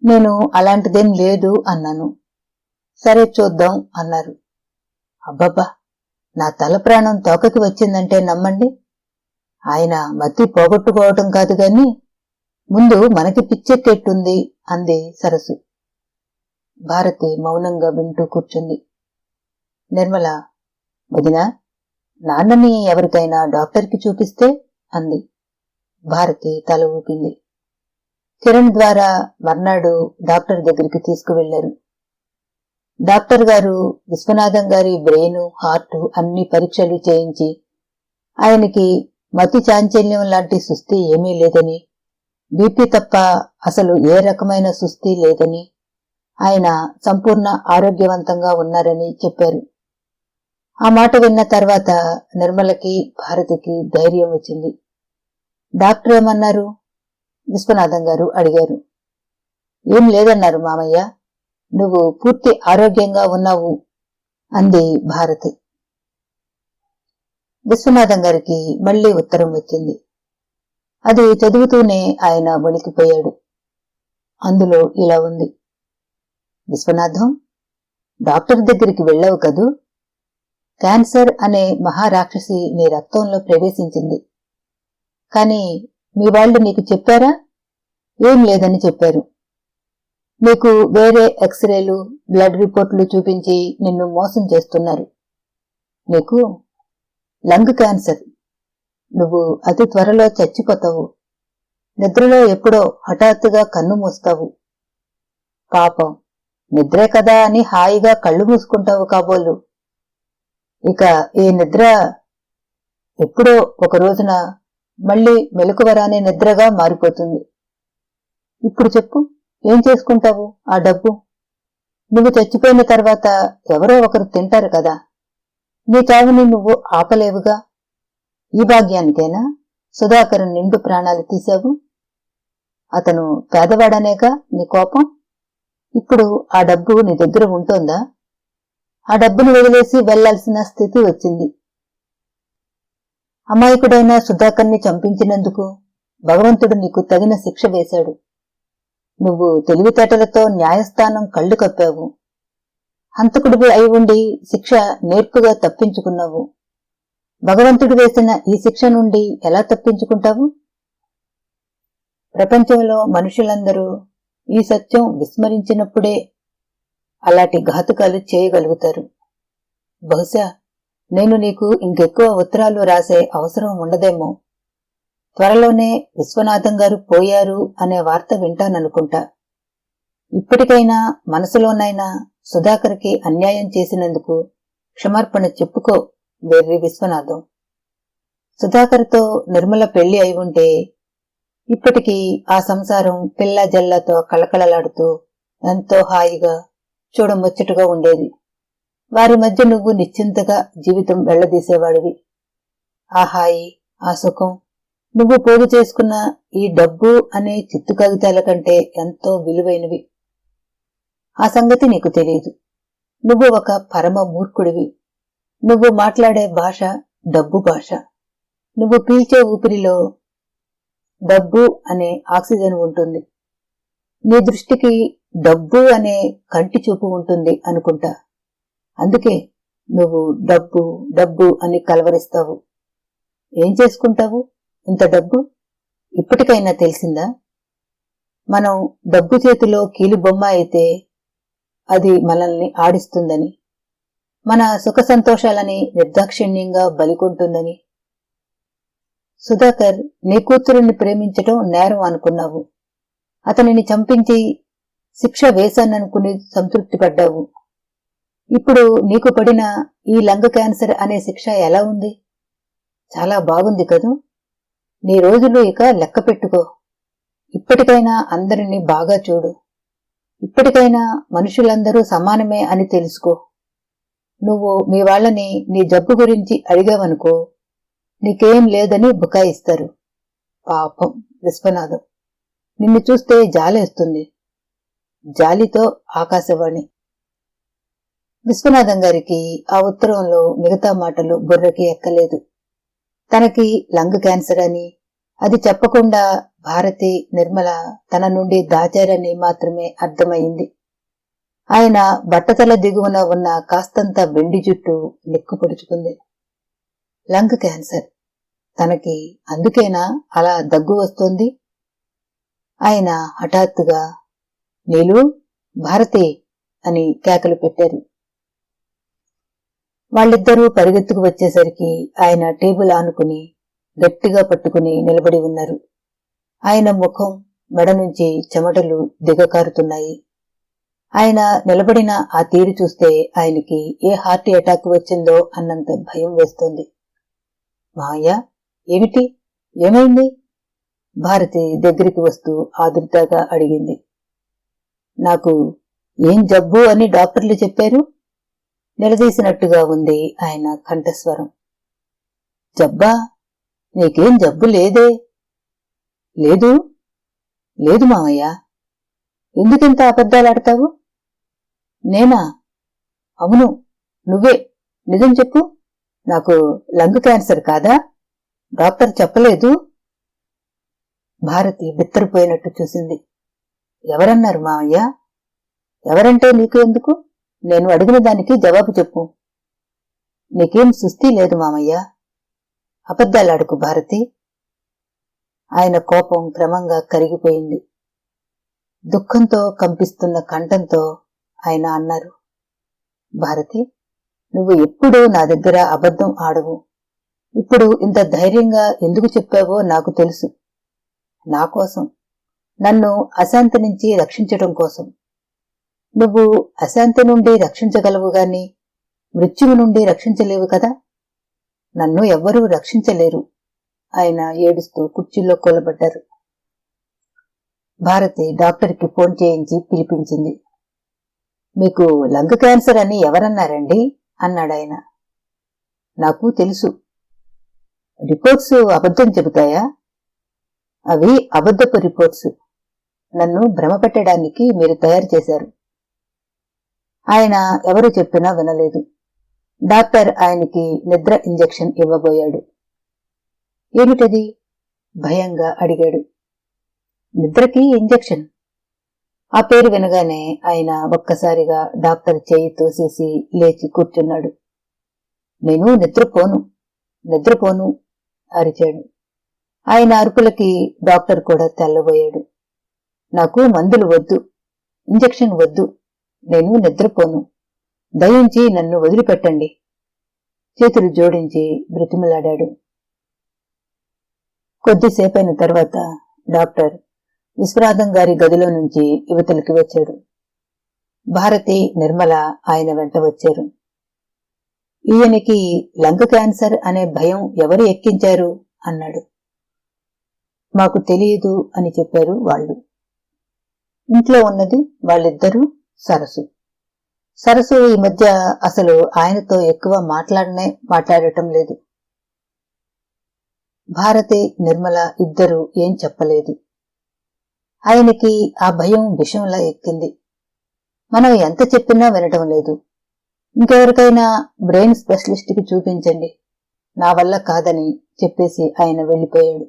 నేను అలాంటిదేం లేదు అన్నాను. సరే చూద్దాం అన్నారు. అబ్బబ్బా, నా తల ప్రాణం తోకకి వచ్చిందంటే నమ్మండి. ఆయన మతి పోగొట్టుకోవటం కాదు గాని ముందు మనకి పిచ్చెక్కెట్టుంది అంది సరస్సు. భారతి మౌనంగా వింటూ కూర్చుంది. నిర్మల, వదినా, నాన్నని ఎవరికైనా డాక్టర్కి చూపిస్తే అంది. భారతి తల ఊపింది. కిరణ్ ద్వారా మర్నాడు డాక్టర్ దగ్గరికి తీసుకువెళ్లారు. డాక్టర్ గారు విశ్వనాథం గారి బ్రెయిన్, హార్ట్ అన్ని పరీక్షలు చేయించి ఆయనకి మతి చాంచల్యం లాంటి సుస్థి ఏమీ లేదని, బీపీ తప్ప అసలు ఏ రకమైన సుస్థి లేదని, ఆయన సంపూర్ణ ఆరోగ్యవంతంగా ఉన్నారని చెప్పారు. ఆ మాట విన్న తర్వాత నిర్మలకి, భారతికి ధైర్యం వచ్చింది. డాక్టర్ ఏమన్నారు? విశ్వనాథం గారు అడిగారు. ఏం లేదన్నారు మామయ్య, నువ్వు పూర్తి ఆరోగ్యంగా ఉన్నావు అంది భారతి. విశ్వనాథం గారికి మళ్లీ ఉత్తరం వచ్చింది. అది చదువుతూనే ఆయన వణికిపోయాడు. అందులో ఇలా ఉంది. విశ్వనాథం, డాక్టర్ దగ్గరికి వెళ్ళావు కదూ? క్యాన్సర్ అనే మహారాక్షసి నీ రక్తంలో ప్రవేశించింది. కాని మీ వాళ్ళు నీకు చెప్పారా? ఏం లేదని చెప్పారు. నీకు వేరే ఎక్స్రేలు, బ్లడ్ రిపోర్టులు చూపించి నిన్ను మోసం చేస్తున్నారు. నీకు లంగ్ క్యాన్సర్. నువ్వు అతి త్వరలో చచ్చిపోతావు. నిద్రలో ఎప్పుడో హఠాత్తుగా కన్ను మూస్తావు. పాపం, నిద్రే కదా అని హాయిగా కళ్ళు మూసుకుంటావు కాబోలు. ఇక ఈ నిద్ర ఎప్పుడో ఒక రోజున మళ్లీ మెలకువరానే నిద్రగా మారిపోతుంది. ఇప్పుడు చెప్పు, ఏం చేసుకుంటావు ఆ డబ్బు? నువ్వు చచ్చిపోయిన తర్వాత ఎవరో ఒకరు తింటారు కదా. నీ చావుని నువ్వు ఆపలేవుగా. ఈ భాగ్యానికైనా సుధాకర్ నిండు ప్రాణాలు తీశావు. అతను పేదవాడనేగా నీ కోపం. ఇప్పుడు ఆ డబ్బు నీ దగ్గర ఉంటోందా? ఆ డబ్బును వదిలేసి వెళ్లాల్సిన స్థితి వచ్చింది. అమాయకుడైన సుధాకర్ని చంపించినందుకు భగవంతుడు నీకు తగిన శిక్ష వేశాడు. నువ్వు తెలివితేటలతో న్యాయస్థానం కళ్లు కప్పావు. హంతకుడివి అయి ఉండి శిక్ష నేర్పుగా తప్పించుకున్నావు. భగవంతుడు వేసిన ఈ శిక్ష నుండి ఎలా తప్పించుకుంటావు? ప్రపంచంలో మనుషులందరూ ఈ సత్యం విస్మరించినప్పుడే అలాంటి ఘాతుకాలు చేయగలుగుతారు. బహుశా నేను నీకు ఇంకెక్కువ ఉత్తరాలు రాసే అవసరం ఉండదేమో. త్వరలోనే విశ్వనాథం గారు పోయారు అనే వార్త వింటాననుకుంటా. ఇప్పటికైనా మనసులోనైనా సుధాకర్కి అన్యాయం చేసినందుకు క్షమార్పణ చెప్పుకో వెర్రి విశ్వనాథం. సుధాకర్తో నిర్మల పెళ్లి అయి ఉంటే ఇప్పటికీ ఆ సంసారం పిల్ల జల్లతో కళకళలాడుతూ ఎంతో హాయిగా చూడముచ్చటగా ఉండేది. వారి మధ్య నువ్వు నిశ్చింతగా జీవితం వెళ్లదీసేవాడివి. ఆ హాయి, ఆ సుఖం నువ్వు పోగు చేసుకున్న ఈ డబ్బు అనే చిత్తు కాగితాల కంటే ఎంతో విలువైనవి. ఆ సంగతి నీకు తెలియదు. నువ్వు ఒక పరమ మూర్ఖుడివి. నువ్వు మాట్లాడే భాష డబ్బు భాష. నువ్వు పీల్చే ఊపిరిలో డబ్బు అనే ఆక్సిజన్ ఉంటుంది. నీ దృష్టికి డబ్బు అనే కంటి చూపు ఉంటుంది అనుకుంటా. అందుకే నువ్వు డబ్బు డబ్బు అని కలవరిస్తావు. ఏం చేసుకుంటావు ఇంత డబ్బు? ఇప్పటికైనా తెలిసిందా? మనం డబ్బు చేతిలో కీలుబొమ్మ అయితే అది మనల్ని ఆడిస్తుందని, మన సుఖ సంతోషాలని నిర్దాక్షిణ్యంగా బలికొంటుందని. సుధాకర్ నీ కూతురుని ప్రేమించటం నేరం అనుకున్నావు. అతనిని చంపించి శిక్ష వేశాననుకుని సంతృప్తి పడ్డావు. ఇప్పుడు నీకు పడిన ఈ లంగ్ క్యాన్సర్ అనే శిక్ష ఎలా ఉంది? చాలా బాగుంది కదూ? నీ రోజులు ఇక లెక్క పెట్టుకో. ఇప్పటికైనా అందరినీ బాగా చూడు. ఇప్పటికైనా మనుషులందరూ సమానమే అని తెలుసుకో. నువ్వు మీ వాళ్ళని నీ జబ్బు గురించి అడిగావనుకో, నీకేం లేదని బుకాయిస్తారు. పాపం విశ్వనాథం, నిన్ను చూస్తే జాలేస్తుంది. జాలితో ఆకాశవాణి. విశ్వనాథం గారికి ఆ ఉత్తరంలో మిగతా మాటలు బుర్రకి ఎక్కలేదు. తనకి లంగ్ క్యాన్సర్ అని, అది చెప్పకుండా భారతి, నిర్మల తన నుండి దాచారని మాత్రమే అర్థమైంది. ఆయన బట్టతల దిగువన ఉన్న కాస్తంత వెండి జుట్టు నిక్కు పొడుచుకుంది. లంగ్ క్యాన్సర్, తనకి అందుకేనా అలా దగ్గు వస్తోంది? ఆయన హఠాత్తుగా నీలు, భారతి అని కేకలు పెట్టారు. వాళ్ళిద్దరూ పరిగెత్తుకు వచ్చేసరికి ఆయన టేబుల్ ఆనుకుని గట్టిగా పట్టుకుని నిలబడి ఉన్నారు. ఆయన ముఖం, మెడ నుంచి చెమటలు దిగకారుతున్నాయి. ఆయన నిలబడిన ఆ తీరు చూస్తే ఆయనకి ఏ హార్ట్ అటాక్ వచ్చిందో అన్నంత భయం వేస్తోంది. మావయ్య, ఏమిటి? ఏమైంది? భారతి దగ్గరికి వస్తూ ఆదుర్దాగా అడిగింది. నాకు ఏం జబ్బు అని డాక్టర్లు చెప్పారు? నిలదీసినట్టుగా ఉంది ఆయన కంఠస్వరం. జబ్బా? నీకేం జబ్బు లేదే? లేదు లేదు మావయ్య. ఎందుకింత అబద్ధాలాడతావు? నేనా? అవును, నువ్వే. నిజం చెప్పు. నాకు లంగ్ క్యాన్సర్ కాదా? డాక్టర్ చెప్పలేదు? భారతి బిత్తరపోయినట్టు చూసింది. ఎవరన్నారు మావయ్య? ఎవరంటే నీకు ఎందుకు? నేను అడిగిన దానికి జవాబు చెప్పు. నీకేం సుస్థి లేదు మామయ్య. అబద్ధాలాడుకు భారతి. ఆయన కోపం క్రమంగా కరిగిపోయింది. దుఃఖంతో కంపిస్తున్న కంఠంతో ఆయన అన్నారు, భారతి, నువ్వు ఎప్పుడూ నా దగ్గర అబద్ధం ఆడవు. ఇప్పుడు ఇంత ధైర్యంగా ఎందుకు చెప్పావో నాకు తెలుసు. నా కోసం, నన్ను అశాంతి నుంచి రక్షించటం కోసం. నువ్వు అశాంతి నుండి రక్షించగలవు గాని మృత్యువు నుండి రక్షించలేవు కదా. నన్ను ఎవ్వరూ రక్షించలేరు. ఆయన ఏడుస్తూ కుర్చీలో కూలబడ్డారు. భారతి డాక్టర్కి ఫోన్ చేయించి పిలిపించింది. మీకు లంగ్ క్యాన్సర్ అని ఎవరన్నారండి? అన్నాడాయన. నాకు తెలుసు. రిపోర్ట్స్ అబద్ధం చెబుతాయా? అవి అబద్ధపు రిపోర్ట్స్. నన్ను భ్రమపెట్టడానికి మీరు తయారు చేశారు. ఆయన ఎవరు చెప్పినా వినలేదు. డాక్టర్ ఆయనకి నిద్ర ఇంజెక్షన్ ఇవ్వబోయాడు. ఏమిటది? భయంగా అడిగాడు. నిద్రకి ఇంజెక్షన్. ఆ పేరు వినగానే ఆయన ఒక్కసారిగా డాక్టర్ చేయి తోసేసి లేచి కూర్చున్నాడు. నేను నిద్రపోను అరిచాడు. ఆయన అరుపులకి డాక్టర్ కూడా తెల్లబోయాడు. నాకు మందులు వద్దు, ఇంజెక్షన్ వద్దు, నేను నిద్రపోను. దయించి నన్ను వదిలిపెట్టండి. చేతులు జోడించి బ్రతిమలాడాడు. కొద్దిసేపైన తర్వాత డాక్టర్ విశ్వనాథం గారి గదిలో నుంచి యువతలకి వచ్చాడు. భారతి, నిర్మల ఆయన వెంట వచ్చారు. ఈయనకి లంగ్ క్యాన్సర్ అనే భయం ఎవరు ఎక్కించారు? అన్నాడు. మాకు తెలియదు అని చెప్పారు వాళ్ళు. ఇంట్లో ఉన్నది వాళ్ళిద్దరూ, సరసు ఈ మధ్య అసలు ఆయనతో ఎక్కువ మాట్లాడటం లేదు. భారతి, నిర్మల ఇద్దరూ ఏం చెప్పలేదు. ఆయనకి ఆ భయం విషంలా ఎక్కింది. మనం ఎంత చెప్పినా వినటం లేదు. ఇంకెవరికైనా బ్రెయిన్ స్పెషలిస్ట్కి చూపించండి, నా వల్ల కాదని చెప్పేసి ఆయన వెళ్లిపోయాడు.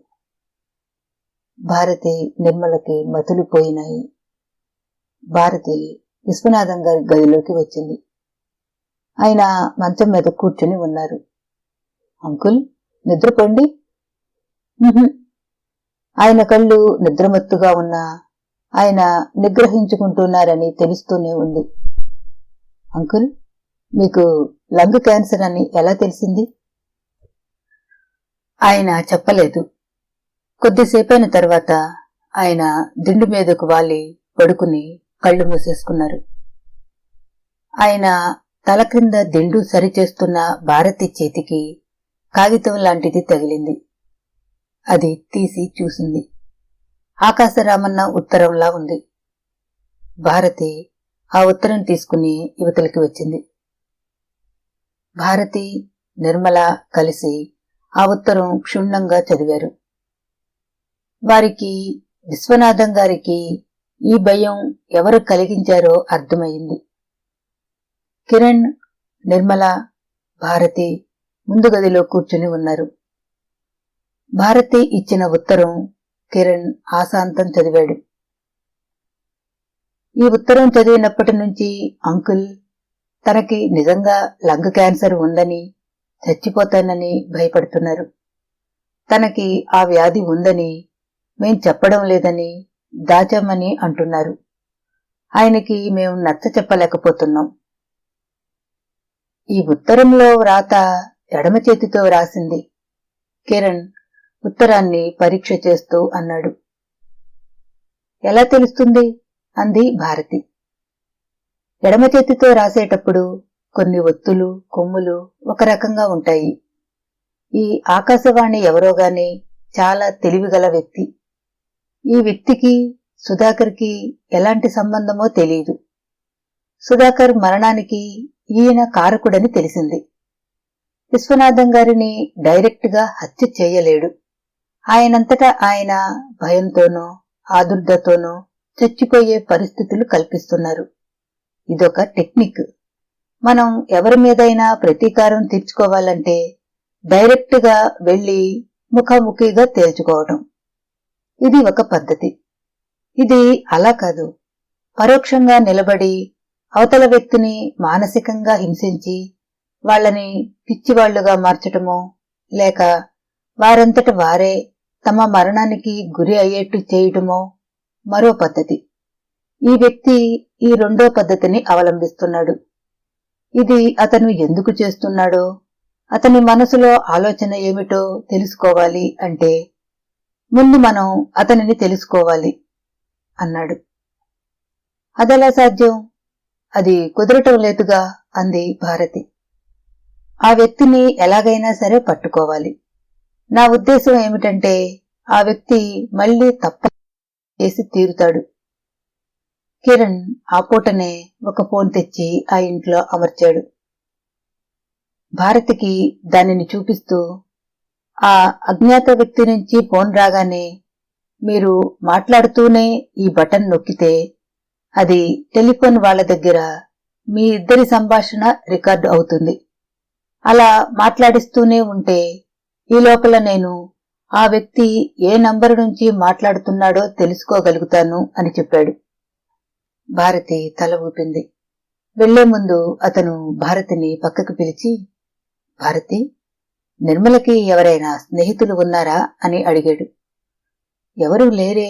భారతి, నిర్మలకి మతులు పోయినాయి. భారతి విశ్వనాథం గారి గదిలోకి వచ్చింది. ఆయన మంచం మీద కూర్చుని ఉన్నారు. అంకుల్, నిద్రపోండి. ఆయన కళ్ళు నిద్రమత్తుగా ఉన్నా ఆయన నిగ్రహించుకుంటున్నారని తెలుస్తూనే ఉంది. అంకుల్, మీకు లంగ్ క్యాన్సర్ అని ఎలా తెలిసింది? ఆయన చెప్పలేదు. కొద్దిసేపైన తర్వాత ఆయన దిండు మీదకు వాలి పడుకుని కళ్ళు మూసేసుకున్నారు. ఆయన తల క్రింద దిండు సరిచేస్తున్న భారతి చేతికి కాగితం లాంటిది తగిలింది. అది తీసి చూసింది. ఆకాశరామన్న ఉత్తరంలా ఉంది. భారతి ఆ ఉత్తరం తీసుకుని యువతలకి వచ్చింది. భారతి, నిర్మల కలిసి ఆ ఉత్తరం క్షుణ్ణంగా చదివారు. వారికి, విశ్వనాథం గారికి ఈ భయం ఎవరు కలిగించారో అర్థమయింది. కిరణ్, నిర్మల, భారతి ముందు గదిలో కూర్చుని ఉన్నారు. భారతి ఇచ్చిన ఉత్తరం కిరణ్ ఆశాంతం చదివాడు. ఈ ఉత్తరం చదివినప్పటి నుంచి అంకుల్ తనకి నిజంగా లంగ్ క్యాన్సర్ ఉందని, చచ్చిపోతానని భయపడుతున్నారు. తనకి ఆ వ్యాధి ఉందని మేం చెప్పడం లేదని, దాచామని అంటున్నారు. ఆయనకి మేము నచ్చ చెప్పలేకపోతున్నాం. ఈ ఉత్తరంలో వ్రాత ఎడమ చేతితో రాసింది. కిరణ్ ఉత్తరాన్ని పరీక్ష చేస్తూ అన్నాడు. ఎలా తెలుస్తుంది? అంది భారతి. ఎడమ చేతితో రాసేటప్పుడు కొన్ని ఒత్తులు కొమ్ములు ఒక రకంగా ఉంటాయి. ఈ ఆకాశవాణి ఎవరోగాని చాలా తెలివిగల వ్యక్తి. ఈ వ్యక్తికి సుధాకర్కి ఎలాంటి సంబంధమో తెలియదు. సుధాకర్ మరణానికి ఈయన కారకుడని తెలిసింది. విశ్వనాథం గారిని డైరెక్ట్ గా హత్య చేయలేడు. ఆయనంతటా ఆయన భయంతోనో ఆదుర్దతోనో చచ్చిపోయే పరిస్థితులు కల్పిస్తున్నారు. ఇదొక టెక్నిక్. మనం ఎవరి మీదైనా ప్రతీకారం తీర్చుకోవాలంటే డైరెక్ట్ గా వెళ్లి ముఖాముఖిగా తేల్చుకోవటం. ఇది ఒక పద్ధతి. ఇది అలా కాదు. పరోక్షంగా నిలబడి అవతల వ్యక్తిని మానసికంగా హింసించి వాళ్లని పిచ్చివాళ్లుగా మార్చటమో లేక వారంతట వారే తమ మరణానికి గురి అయ్యేట్టు చేయటమో మరో పద్ధతి. ఈ వ్యక్తి ఈ రెండో పద్ధతిని అవలంబిస్తున్నాడు. ఇది అతను ఎందుకు చేస్తున్నాడో, అతని మనసులో ఆలోచన ఏమిటో తెలుసుకోవాలి అంటే ముందు మనం అతనిని తెలుసుకోవాలి అన్నాడు. అదెలా సాధ్యం? అది కుదరటం లేదుగా అంది భారతి. ఆ వ్యక్తిని ఎలాగైనా సరే పట్టుకోవాలి. నా ఉద్దేశం ఏమిటంటే ఆ వ్యక్తి మళ్లీ తప్పు చేసి తీరుతాడు. కిరణ్ ఆ పూటనే ఒక ఫోన్ తెచ్చి ఆ ఇంట్లో అమర్చాడు. భారతికి దానిని చూపిస్తూ, ఆ అజ్ఞాత వ్యక్తి నుంచి ఫోన్ రాగానే మీరు మాట్లాడుతూనే ఈ బటన్ నొక్కితే అది టెలిఫోన్ వాళ్ల దగ్గర మీ ఇద్దరి సంభాషణ రికార్డు అవుతుంది. అలా మాట్లాడిస్తూనే ఉంటే ఈ లోపల నేను ఆ వ్యక్తి ఏ నంబరు నుంచి మాట్లాడుతున్నాడో తెలుసుకోగలుగుతాను అని చెప్పాడు. భారతి తల ఊపింది. వెళ్లే ముందు అతను భారతిని పక్కకు పిలిచి, భారతి, నిర్మలకి ఎవరైనా స్నేహితులు ఉన్నారా అని అడిగాడు. ఎవరూ లేరే.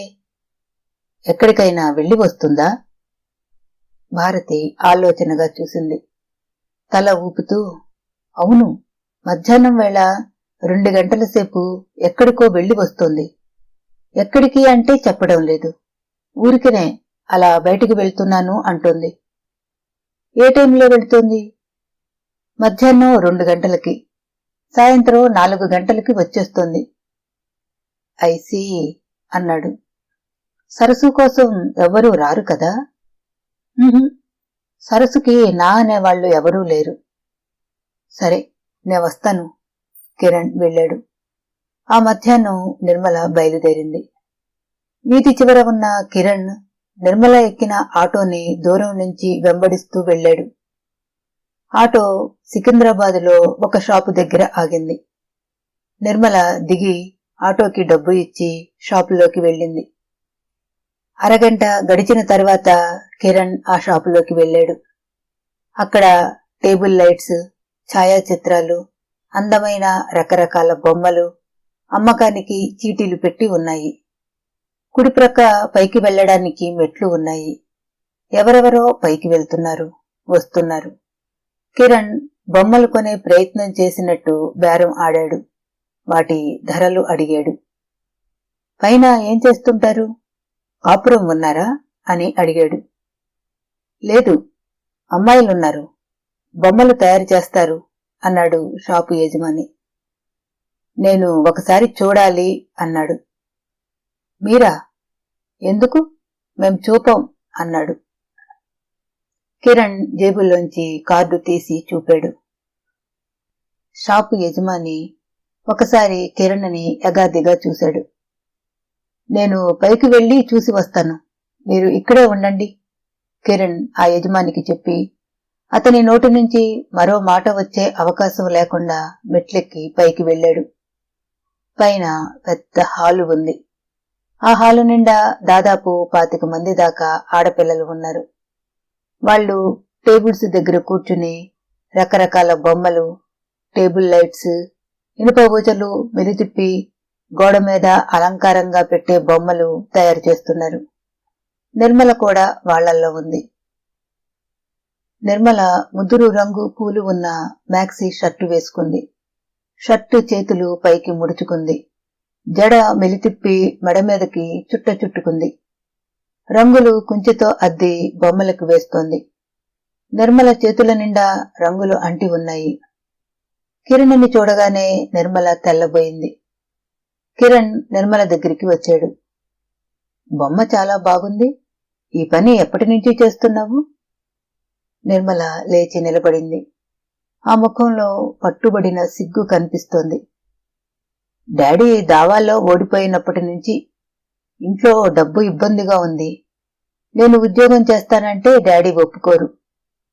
ఎక్కడికైనా వెళ్లి వస్తుందా? భారతి ఆలోచనగా చూసింది. తల ఊపుతూ, అవును, మధ్యాహ్నం వేళ 2 గంటల సేపు ఎక్కడికో వెళ్లి వస్తోంది. ఎక్కడికి అంటే చెప్పడం లేదు. ఊరికినే అలా బయటికి వెళ్తున్నాను అంటోంది. ఏ టైంలో వెళ్తోంది? మధ్యాహ్నం 2 గంటలకి, సాయంత్రం 4 గంటలకి వచ్చేస్తోంది. ఐసీ అన్నాడు. సరసు కోసం ఎవ్వరూ రారు కదా? సరసుకి నా అనేవాళ్లు ఎవరూ లేరు. సరే, నే వస్తాను. కిరణ్ వెళ్ళాడు. ఆ మధ్యాహ్నం నిర్మల బయలుదేరింది. వీధి చివర ఉన్న కిరణ్ నిర్మల ఎక్కిన ఆటోని దూరం నుంచి వెంబడిస్తూ వెళ్లాడు. ఆటో సికింద్రాబాదులో ఒక షాపు దగ్గర ఆగింది. నిర్మల దిగి ఆటోకి డబ్బు ఇచ్చి షాపులోకి వెళ్ళింది. అరగంట గడిచిన తర్వాత కిరణ్ ఆ షాపులోకి వెళ్ళాడు. అక్కడ టేబుల్ లైట్స్, ఛాయాచిత్రాలు, అందమైన రకరకాల బొమ్మలు, అమ్మకానికి చీటీలు పెట్టి ఉన్నాయి. కుడిప్రక్క పైకి వెళ్లడానికి మెట్లు ఉన్నాయి. ఎవరెవరో పైకి వెళ్తున్నారు, వస్తున్నారు. కిరణ్ బొమ్మలు కొనే ప్రయత్నం చేసినట్టు బేరం ఆడాడు. వాటి ధరలు అడిగాడు. పైన ఏం చేస్తుంటారు? కాపురం ఉన్నారా అని అడిగాడు. లేదు, అమ్మాయిలున్నారు, బొమ్మలు తయారు చేస్తారు అన్నాడు షాపు యజమాని. నేను ఒకసారి చూడాలి అన్నాడు. మీరా? ఎందుకు? మేం చూపం అన్నాడు. కిరణ్ జేబుల్లోంచి కార్డు తీసి చూపాడు. షాపు యజమాని ఒకసారి కిరణ్ని యగాదిగా చూశాడు. నేను పైకి వెళ్లి చూసి వస్తాను, మీరు ఇక్కడే ఉండండి కిరణ్ ఆ యజమానికి చెప్పి అతని నోటి నుంచి మరో మాట వచ్చే అవకాశం లేకుండా మెట్లెక్కి పైకి వెళ్ళాడు. పైన పెద్ద హాలు ఉంది. ఆ హాలు నిండా దాదాపు 25 మంది దాకా ఆడపిల్లలు ఉన్నారు. వాళ్ళు టేబుల్స్ దగ్గర కూర్చుని రకరకాల బొమ్మలు, టేబుల్ లైట్స్, ఇనుప ఊచలు మెలితిప్పి గోడ మీద అలంకారంగా పెట్టే బొమ్మలు తయారు చేస్తున్నారు. నిర్మల కూడా వాళ్లల్లో ఉంది. నిర్మల ముదురు రంగు పూలు ఉన్న మ్యాక్సీ షర్టు వేసుకుంది. షర్టు చేతులు పైకి ముడుచుకుంది. జడ మెలితిప్పి మెడ మీదకి చుట్టుకుంది. రంగులు కుంచెతో అద్ది బొమ్మలకు వేస్తోంది. నిర్మల చేతుల నిండా రంగులు అంటి ఉన్నాయి. కిరణ్ని చూడగానే నిర్మల తెల్లబోయింది. కిరణ్ నిర్మల దగ్గరికి వచ్చాడు. బొమ్మ చాలా బాగుంది. ఈ పని ఎప్పటి నుంచి చేస్తున్నావు? నిర్మల లేచి నిలబడింది. ఆ ముఖంలో పట్టుబడిన సిగ్గు కనిపిస్తోంది. డాడీ దావాల్లో ఓడిపోయినప్పటి నుంచి ఇంట్లో డబ్బు ఇబ్బందిగా ఉంది. నేను ఉద్యోగం చేస్తానంటే డాడీ ఒప్పుకోరు.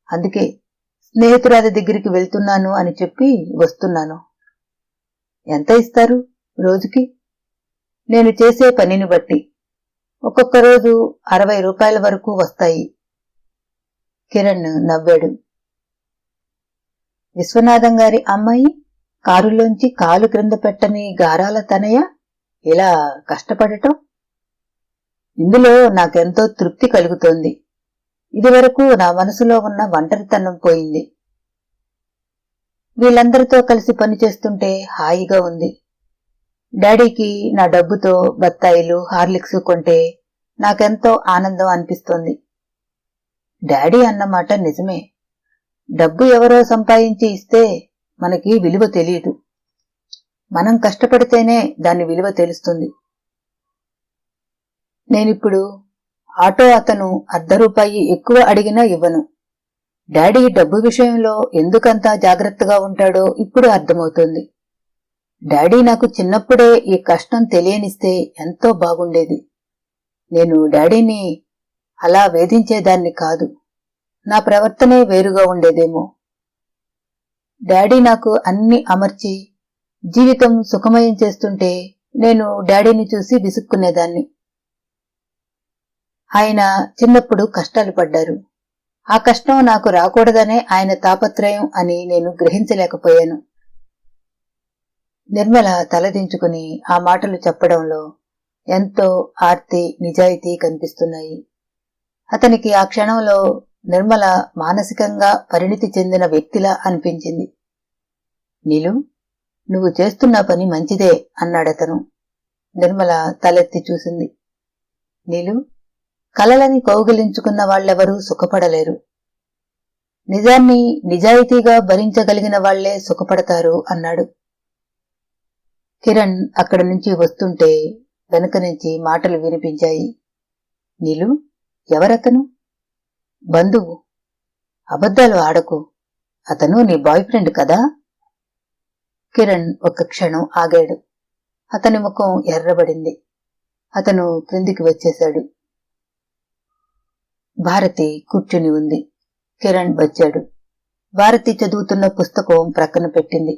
అందుకే స్నేహితురాలి దగ్గరికి వెళ్తున్నాను అని చెప్పి వస్తున్నాను. ఎంత ఇస్తారు రోజుకి? నేను చేసే పనిని బట్టి ఒక్కొక్క రోజు 60 రూపాయల వరకు వస్తాయి. కిరణ్ నవ్వాడు. విశ్వనాథం గారి అమ్మాయి కారులోంచి కాలు క్రింద పెట్టని గారాల తనయ ఇలా కష్టపడటం, ఇందులో నాకెంతో తృప్తి కలుగుతోంది. ఇదివరకు నా మనసులో ఉన్న ఒంటరితనం పోయింది. వీళ్ళందరితో కలిసి పనిచేస్తుంటే హాయిగా ఉంది. డాడీకి నా డబ్బుతో బత్తాయిలు హార్లిక్స్ కొంటే నాకెంతో ఆనందం అనిపిస్తోంది. డాడీ అన్నమాట నిజమే. డబ్బు ఎవరో సంపాదించి ఇస్తే మనకి విలువ తెలియదు. మనం కష్టపడితేనే దాని విలువ తెలుస్తుంది. నేనిప్పుడు ఆటో అతను ₹1 ఎక్కువ అడిగినా ఇవ్వను. డాడీ డబ్బు విషయంలో ఎందుకంత జాగ్రత్తగా ఉంటాడో ఇప్పుడు అర్థమవుతోంది. డాడీ నాకు చిన్నప్పుడే ఈ కష్టం తెలియనిస్తే ఎంతో బాగుండేది. నేను డాడీని అలా వేధించేదాన్ని కాదు. నా ప్రవర్తనే వేరుగా ఉండేదేమో. డాడీ నాకు అన్ని అమర్చి జీవితం సుఖమయం చేస్తుంటే నేను డాడీని చూసి విసుక్కునేదాన్ని. ఆయన చిన్నప్పుడు కష్టాలు పడ్డారు. ఆ కష్టం నాకు రాకూడదనే ఆయన తాపత్రయం అని నేను గ్రహించలేకపోయాను. నిర్మల తలదించుకుని ఆ మాటలు చెప్పడంలో ఎంతో ఆర్తి నిజాయితీ కనిపిస్తున్నాయి. అతనికి ఆ క్షణంలో నిర్మల మానసికంగా పరిణితి చెందిన వ్యక్తిలా అనిపించింది. నీలు, నువ్వు చేస్తున్న పని మంచిదే అన్నాడతను. నిర్మల తలెత్తి చూసింది. నీలు, కలలని కౌగిలించుకున్న వాళ్లెవరూ సుఖపడలేరు. నిజాన్ని నిజాయితీగా భరించగలిగిన వాళ్లే సుఖపడతారు అన్నాడు. కిరణ్ అక్కడి నుంచి వస్తుంటే వెనుక నుంచి మాటలు వినిపించాయి. నీలు, ఎవరతను? బంధువు. అబద్ధాలు ఆడకు. అతను నీ బాయ్ ఫ్రెండ్ కదా? కిరణ్ ఒక్క క్షణం ఆగాడు. అతని ముఖం ఎర్రబడింది. అతను క్రిందికి వచ్చేశాడు. భారతి కూర్చుని ఉంది. కిరణ్ వచ్చాడు. భారతి చదువుతున్న పుస్తకం ప్రక్కన పెట్టింది.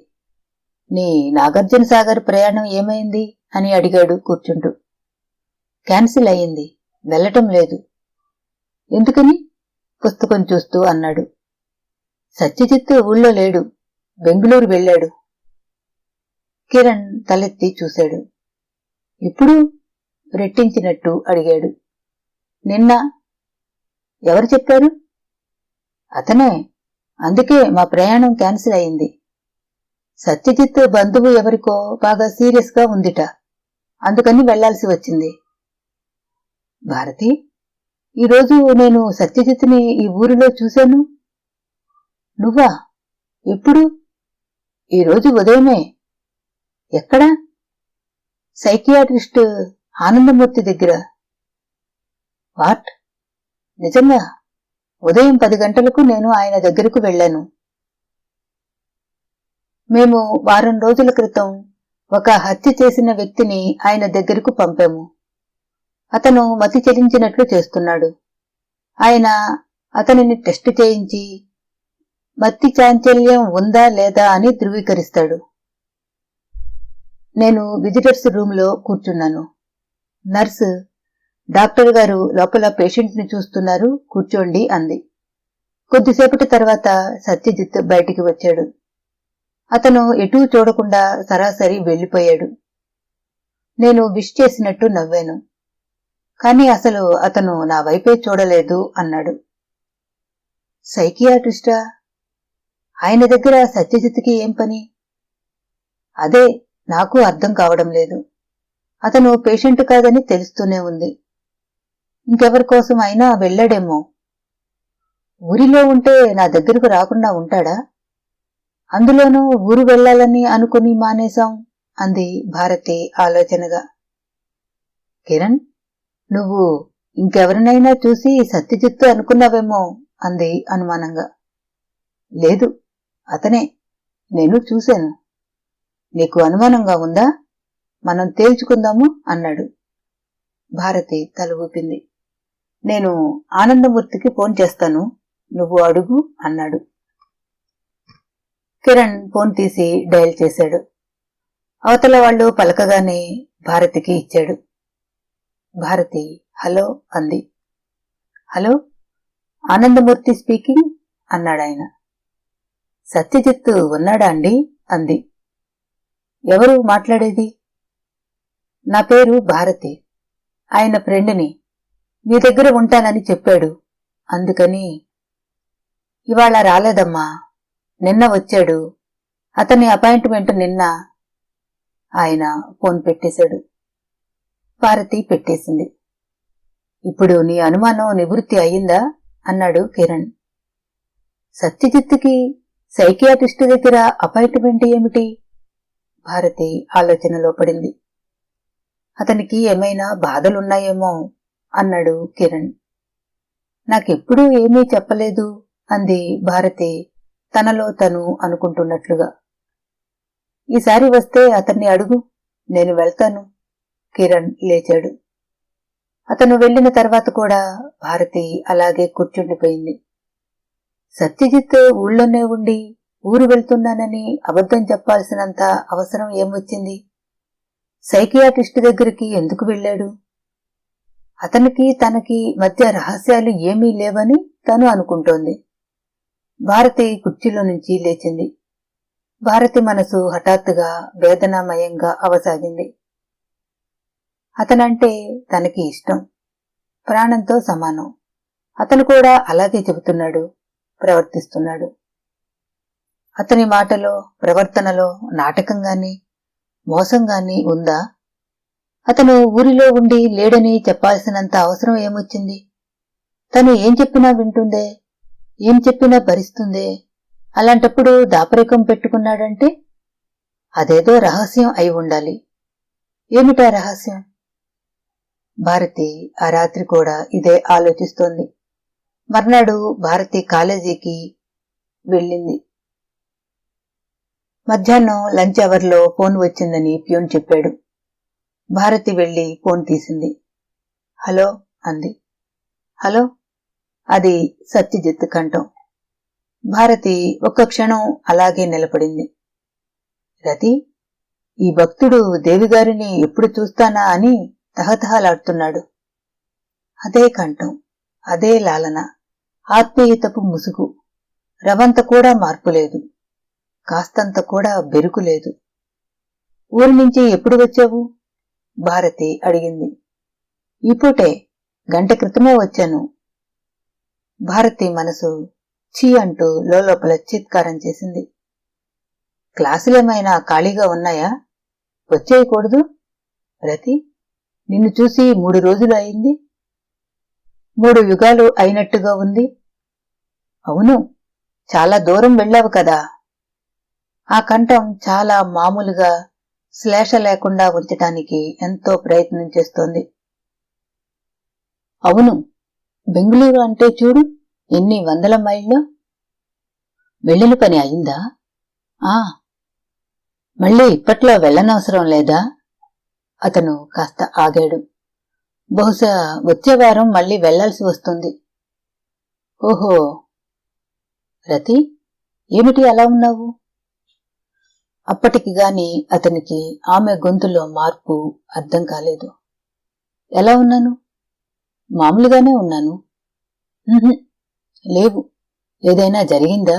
నీ నాగార్జున సాగర్ ప్రయాణం ఏమైంది అని అడిగాడు కూర్చుంటూ. క్యాన్సిల్ అయింది, వెళ్లటం లేదు. ఎందుకని? పుస్తకం చూస్తూ అన్నాడు. సత్యజిత్ ఊళ్ళో లేడు, బెంగుళూరు వెళ్ళాడు. కిరణ్ తలెత్తి చూశాడు. ఇప్పుడు? రెట్టించినట్టు అడిగాడు. నిన్న. ఎవరు చెప్పారు? అతనే. అందుకే మా ప్రయాణం క్యాన్సిల్ అయింది. సత్యజిత్ బంధువు ఎవరికో బాగా సీరియస్ గా ఉందిట, అందుకని వెళ్లాల్సి వచ్చింది. భారతి, ఈరోజు నేను సత్యజిత్ని ఈ ఊరిలో చూశాను. నువ్వా? ఎప్పుడు? ఈరోజు ఉదయమే. ఎక్కడా? సైకియాట్రిస్ట్ ఆనందమూర్తి దగ్గర. వాట్? నిజంగా? ఉదయం 10 గంటలకు నేను ఆయన దగ్గరకు వెళ్లాను. మేము వారం రోజుల క్రితం ఒక హత్య చేసిన వ్యక్తిని ఆయన దగ్గరకు పంపాము. అతను మతి చెలించినట్లు చేస్తున్నాడు. ఆయన అతనిని టెస్ట్ చేయించి మతి చాంచల్యం ఉందా లేదా అని ధృవీకరిస్తాడు. నేను విజిటర్స్ రూంలో కూర్చున్నాను. నర్సు, డాక్టర్ గారు లోపల పేషెంట్ ని చూస్తున్నారు, కూర్చోండి అంది. కొద్దిసేపటి తర్వాత సత్యజిత్ బయటికి వచ్చాడు. అతను ఎటూ చూడకుండా సరాసరి వెళ్లిపోయాడు. నేను విష్ చేసినట్టు నవ్వాను. కాని అసలు అతను నా వైపే చూడలేదు అన్నాడు. సైకియాట్రిస్టా? ఆయన దగ్గర సత్యజిత్కి ఏం పని? అదే నాకు అర్థం కావడం లేదు. అతను పేషెంట్ కాదని తెలుస్తూనే ఉంది. ఇంకెవరి కోసం అయినా వెళ్ళాడేమో. ఊరిలో ఉంటే నా దగ్గరకు రాకుండా ఉంటాడా? అందులోనూ ఊరు వెళ్లాలని అనుకుని మానేశాం అంది భారతి ఆలోచనగా. కిరణ్, నువ్వు ఇంకెవరినైనా చూసి సత్యజిత్తు అనుకున్నావేమో అంది అనుమానంగా. లేదు, అతనే. నేను చూశాను. నీకు అనుమానంగా ఉందా? మనం తేల్చుకుందాము అన్నాడు. భారతి తల ఊపింది. నేను ఆనందమూర్తికి ఫోన్ చేస్తాను, నువ్వు అడుగు అన్నాడు. కిరణ్ ఫోన్ తీసి డయల్ చేశాడు. అవతల వాళ్ళు పలకగానే భారతికి ఇచ్చాడు. భారతి హలో అంది. హలో, ఆనందమూర్తి స్పీకింగ్ అన్నాడాయన. సత్యజిత్తు ఉన్నాడా అండి అంది. ఎవరు మాట్లాడేది? నా పేరు భారతి. ఆయన ఫ్రెండ్ని. మీ దగ్గర ఉంటానని చెప్పాడు, అందుకని. ఇవాళ రాలేదమ్మా, నిన్న వచ్చాడు. అతని అపాయింట్మెంట్ నిన్న. ఆయన ఫోన్ పెట్టేశాడు. భారతి పెట్టేసింది. ఇప్పుడు నీ అనుమానం నివృత్తి అయ్యిందా అన్నాడు కిరణ్. సత్యజిత్తుకి సైకియాట్రిస్టు దగ్గర అపాయింట్మెంట్ ఏమిటి? భారతి ఆలోచనలో పడింది. అతనికి ఏమైనా బాధలున్నాయేమో అన్నాడు కిరణ్. నాకెప్పుడూ ఏమీ చెప్పలేదు అంది భారతి తనలో తను అనుకుంటున్నట్లుగా. ఈసారి వస్తే అతన్ని అడుగు, నేను వెళ్తాను. కిరణ్ లేచాడు. అతను వెళ్లిన తర్వాత కూడా భారతి అలాగే కూర్చుండిపోయింది. సత్యజిత్ ఊళ్ళోనే ఉండి ఊరు వెళ్తున్నానని అబద్ధం చెప్పాల్సినంత అవసరం ఏమొచ్చింది? సైకియాట్రిస్టు దగ్గరికి ఎందుకు వెళ్ళాడు? అతనికి తనకి మధ్య రహస్యాలు ఏమీ లేవని తను అనుకుంటోంది. భారతి కుర్చీలో నుంచి లేచింది. భారతి మనసు హఠాత్తుగా వేదనామయంగా అవసాగింది. అతనంటే తనకి ఇష్టం, ప్రాణంతో సమానం. అతను కూడా అలాగే చెబుతున్నాడు, ప్రవర్తిస్తున్నాడు. అతని మాటలో, ప్రవర్తనలో నాటకంగాని, మోసంగాని ఉందా? అతను ఊరిలో ఉండి లేడని చెప్పాల్సినంత అవసరం ఏమొచ్చింది? తను ఏం చెప్పినా వింటుందే, ఏం చెప్పినా భరిస్తుందే. అలాంటప్పుడు దాపరికం పెట్టుకున్నాడంటే అదేదో రహస్యం అయి ఉండాలి. ఏమిటా రహస్యం? భారతి ఆ రాత్రి కూడా ఇదే ఆలోచిస్తోంది. మర్నాడు భారతి కాలేజీకి వెళ్ళింది. మధ్యాహ్నం లంచ్ అవర్లో ఫోన్ వచ్చిందని ప్యూన్ చెప్పాడు. భారతి వెళ్లి ఫోన్ తీసింది. హలో అంది. హలో, అది సత్యజిత్ కంఠం. భారతి ఒక్క క్షణం అలాగే నిలబడింది. రతి, ఈ భక్తుడు దేవిగారిని ఎప్పుడు చూస్తానా అని తహతహలాడుతున్నాడు. అదే కంఠం, అదే లాలన, ఆత్మీయతపు ముసుగు. రవంత కూడా మార్పులేదు, కాస్తంత కూడా బెరుకులేదు. ఊరి నుంచి ఎప్పుడు వచ్చావు? భారతి అడిగింది. ఈ పూటే, గంట క్రితమే వచ్చాను. భారతి మనసు ఛీ అంటూ లోపల చిత్కారం చేసింది. క్లాసులేమైనా ఖాళీగా ఉన్నాయా? వచ్చేయకూడదు? రతి, నిన్ను చూసి 3 రోజులు అయింది. 3 యుగాలు అయినట్టుగా ఉంది. అవును, చాలా దూరం వెళ్ళావు కదా. ఆ కంఠం చాలా మామూలుగా, శ్లేష లేకుండా ఉంచటానికి ఎంతో ప్రయత్నం చేస్తోంది. అవును, బెంగుళూరు అంటే చూడు, ఎన్ని 100 మైళ్ళు. వెళ్ళిన పని అయిందా? మళ్ళీ ఇప్పట్లో వెళ్ళనవసరం లేదా? అతను కాస్త ఆగాడు. బహుశా వచ్చే వారం మళ్ళీ వెళ్లాల్సి వస్తుంది. ఓహో. రతి, ఏమిటి అలా ఉన్నావు? అప్పటికి గాని అతనికి ఆమె గొంతులో మార్పు అర్థం కాలేదు. ఎలా ఉన్నాను? మామూలుగానే ఉన్నాను. లేవు. ఏదైనా జరిగిందా?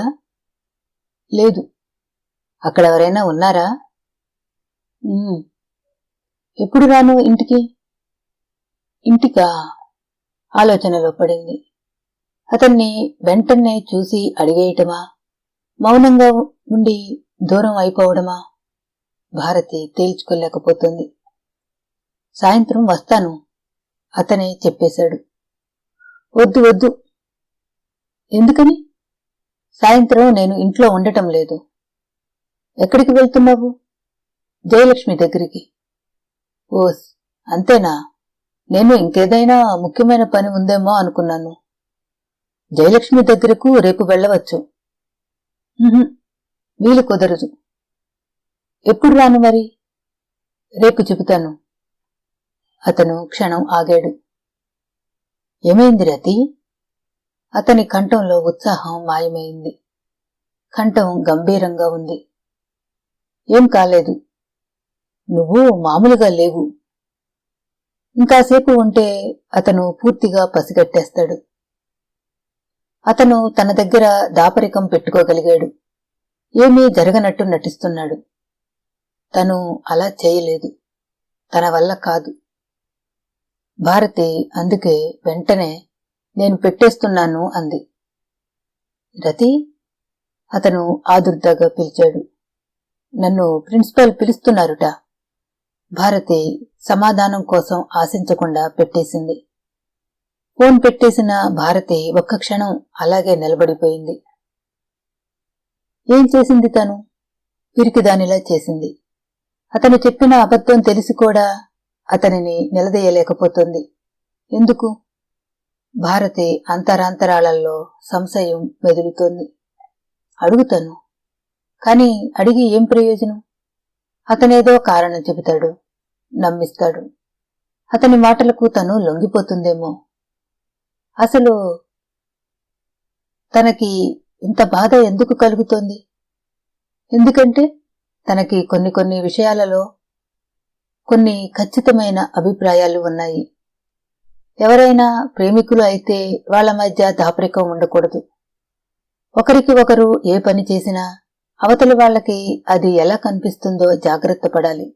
లేదు. అక్కడెవరైనా ఉన్నారా? ఎప్పుడు రాను ఇంటికి? ఇంటికా? ఆలోచనలో పడింది. అతన్ని వెంటనే చూసి అడిగేయటమా, మౌనంగా ఉండి దూరం అయిపోవడమా? భారతి తేల్చుకోలేకపోతుంది. సాయంత్రం వస్తాను, అతనే చెప్పేశాడు. వద్దు వద్దు. ఎందుకని? సాయంత్రం నేను ఇంట్లో ఉండటం లేదు. ఎక్కడికి వెళ్తున్నావు? జయలక్ష్మి దగ్గరికి. ఓస్, అంతేనా? నేను ఇంకేదైనా ముఖ్యమైన పని ఉందేమో అనుకున్నాను. జయలక్ష్మి దగ్గరకు రేపు వెళ్ళవచ్చు. వీలు కుదరదు. ఎప్పుడు రాను మరి? రేపు చెబుతాను. అతను క్షణం ఆగాడు. ఏమైంది రతి? అతని కంఠంలో ఉత్సాహం మాయమైంది. కంఠం గంభీరంగా ఉంది. ఏం కాలేదు. నువ్వు మామూలుగా లేవు. ఇంకాసేపు ఉంటే అతను పూర్తిగా పసిగట్టేస్తాడు. అతను తన దగ్గర దాపరికం పెట్టుకోగలిగాడు. ఏమీ జరగనట్టు నటిస్తున్నాడు. తను అలా చేయలేదు. తన వల్ల కాదు. భారతి అందుకే వెంటనే నేను పెట్టేస్తున్నాను అంది. రతి? అతను ఆదుర్దాగా పిలిచాడు. నన్ను ప్రిన్సిపాల్ పిలుస్తున్నారుట. భారతి సమాధానం కోసం ఆశించకుండా పెట్టేసింది. ఫోన్ పెట్టేసిన భారతి ఒక్క క్షణం అలాగే నిలబడిపోయింది. ఏం చేసింది తను? పిరికిదానిలా చేసింది. అతను చెప్పిన అబద్ధం తెలిసి కూడా అతనిని నిలదీయలేకపోతుంది. ఎందుకు? భారతి అంతరాంతరాళల్లో సంశయం మెదులుతోంది. అడుగుతాను, కాని అడిగి ఏం ప్రయోజనం? అతనేదో కారణం చెబుతాడు, నమ్మిస్తాడు. అతని మాటలకు తను లొంగిపోతుందేమో. అసలు తనకి ఇంత బాధ ఎందుకు కలుగుతోంది? ఎందుకంటే తనకి కొన్ని విషయాలలో కొన్ని ఖచ్చితమైన అభిప్రాయాలు ఉన్నాయి. ఎవరైనా ప్రేమికులు అయితే వాళ్ల మధ్య దాపరికం ఉండకూడదు. ఒకరికి ఒకరు ఏ పని చేసినా అవతలి వాళ్లకి అది ఎలా కనిపిస్తుందో జాగ్రత్త పడాలి.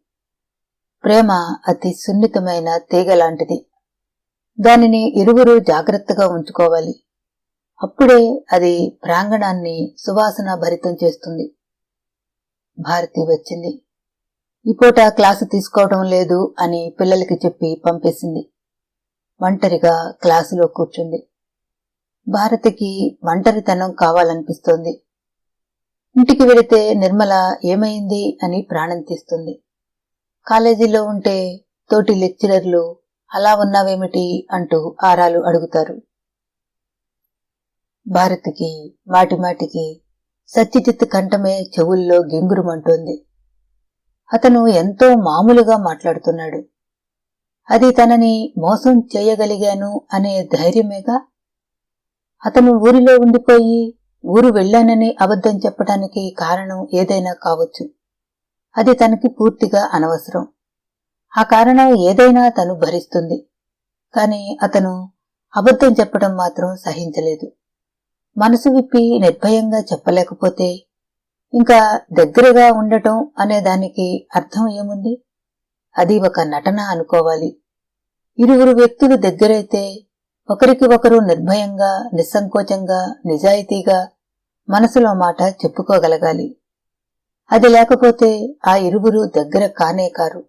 ప్రేమ అతి సున్నితమైన తీగలాంటిది. దానిని ఇరువురు జాగ్రత్తగా ఉంచుకోవాలి. అప్పుడే అది ప్రాంగణాన్ని సువాసన భరితం చేస్తుంది. భారతి వచ్చింది. ఈ పూట క్లాసు తీసుకోవడం లేదు అని పిల్లలకి చెప్పి పంపేసింది. ఒంటరిగా క్లాసులో కూర్చుంది. భారతికి ఒంటరితనం కావాలనిపిస్తోంది. ఇంటికి వెళితే నిర్మల ఏమైంది అని ప్రాణం తీస్తుంది. కాలేజీలో ఉంటే తోటి లెక్చరర్లు అలా ఉన్నావేమిటి అంటూ ఆరాలు అడుగుతారు. భారతికి మాటిమాటికి సత్యజిత్ కంఠమే చెవుల్లో గింగురుమంటోంది. అతను ఎంతో మామూలుగా మాట్లాడుతున్నాడు. అది తనని మోసం చేయగలిగాను అనే ధైర్యమేగా. అతను ఊరిలో ఉండిపోయి ఊరు వెళ్లానని అబద్ధం చెప్పడానికి కారణం ఏదైనా కావచ్చు. అది తనకి పూర్తిగా అనవసరం. ఆ కారణం ఏదైనా తను భరిస్తుంది. కాని అతను అబద్ధం చెప్పడం మాత్రం సహించలేదు. మనసు విప్పి నిర్భయంగా చెప్పలేకపోతే ఇంకా దగ్గరగా ఉండటం అనే దానికి అర్థం ఏముంది? అది ఒక నటన అనుకోవాలి. ఇరువురు వ్యక్తులు దగ్గరైతే ఒకరికి ఒకరు నిర్భయంగా, నిస్సంకోచంగా, నిజాయితీగా మనసులో మాట చెప్పుకోగలగాలి. అది లేకపోతే ఆ ఇరువురు దగ్గర కానే కారు.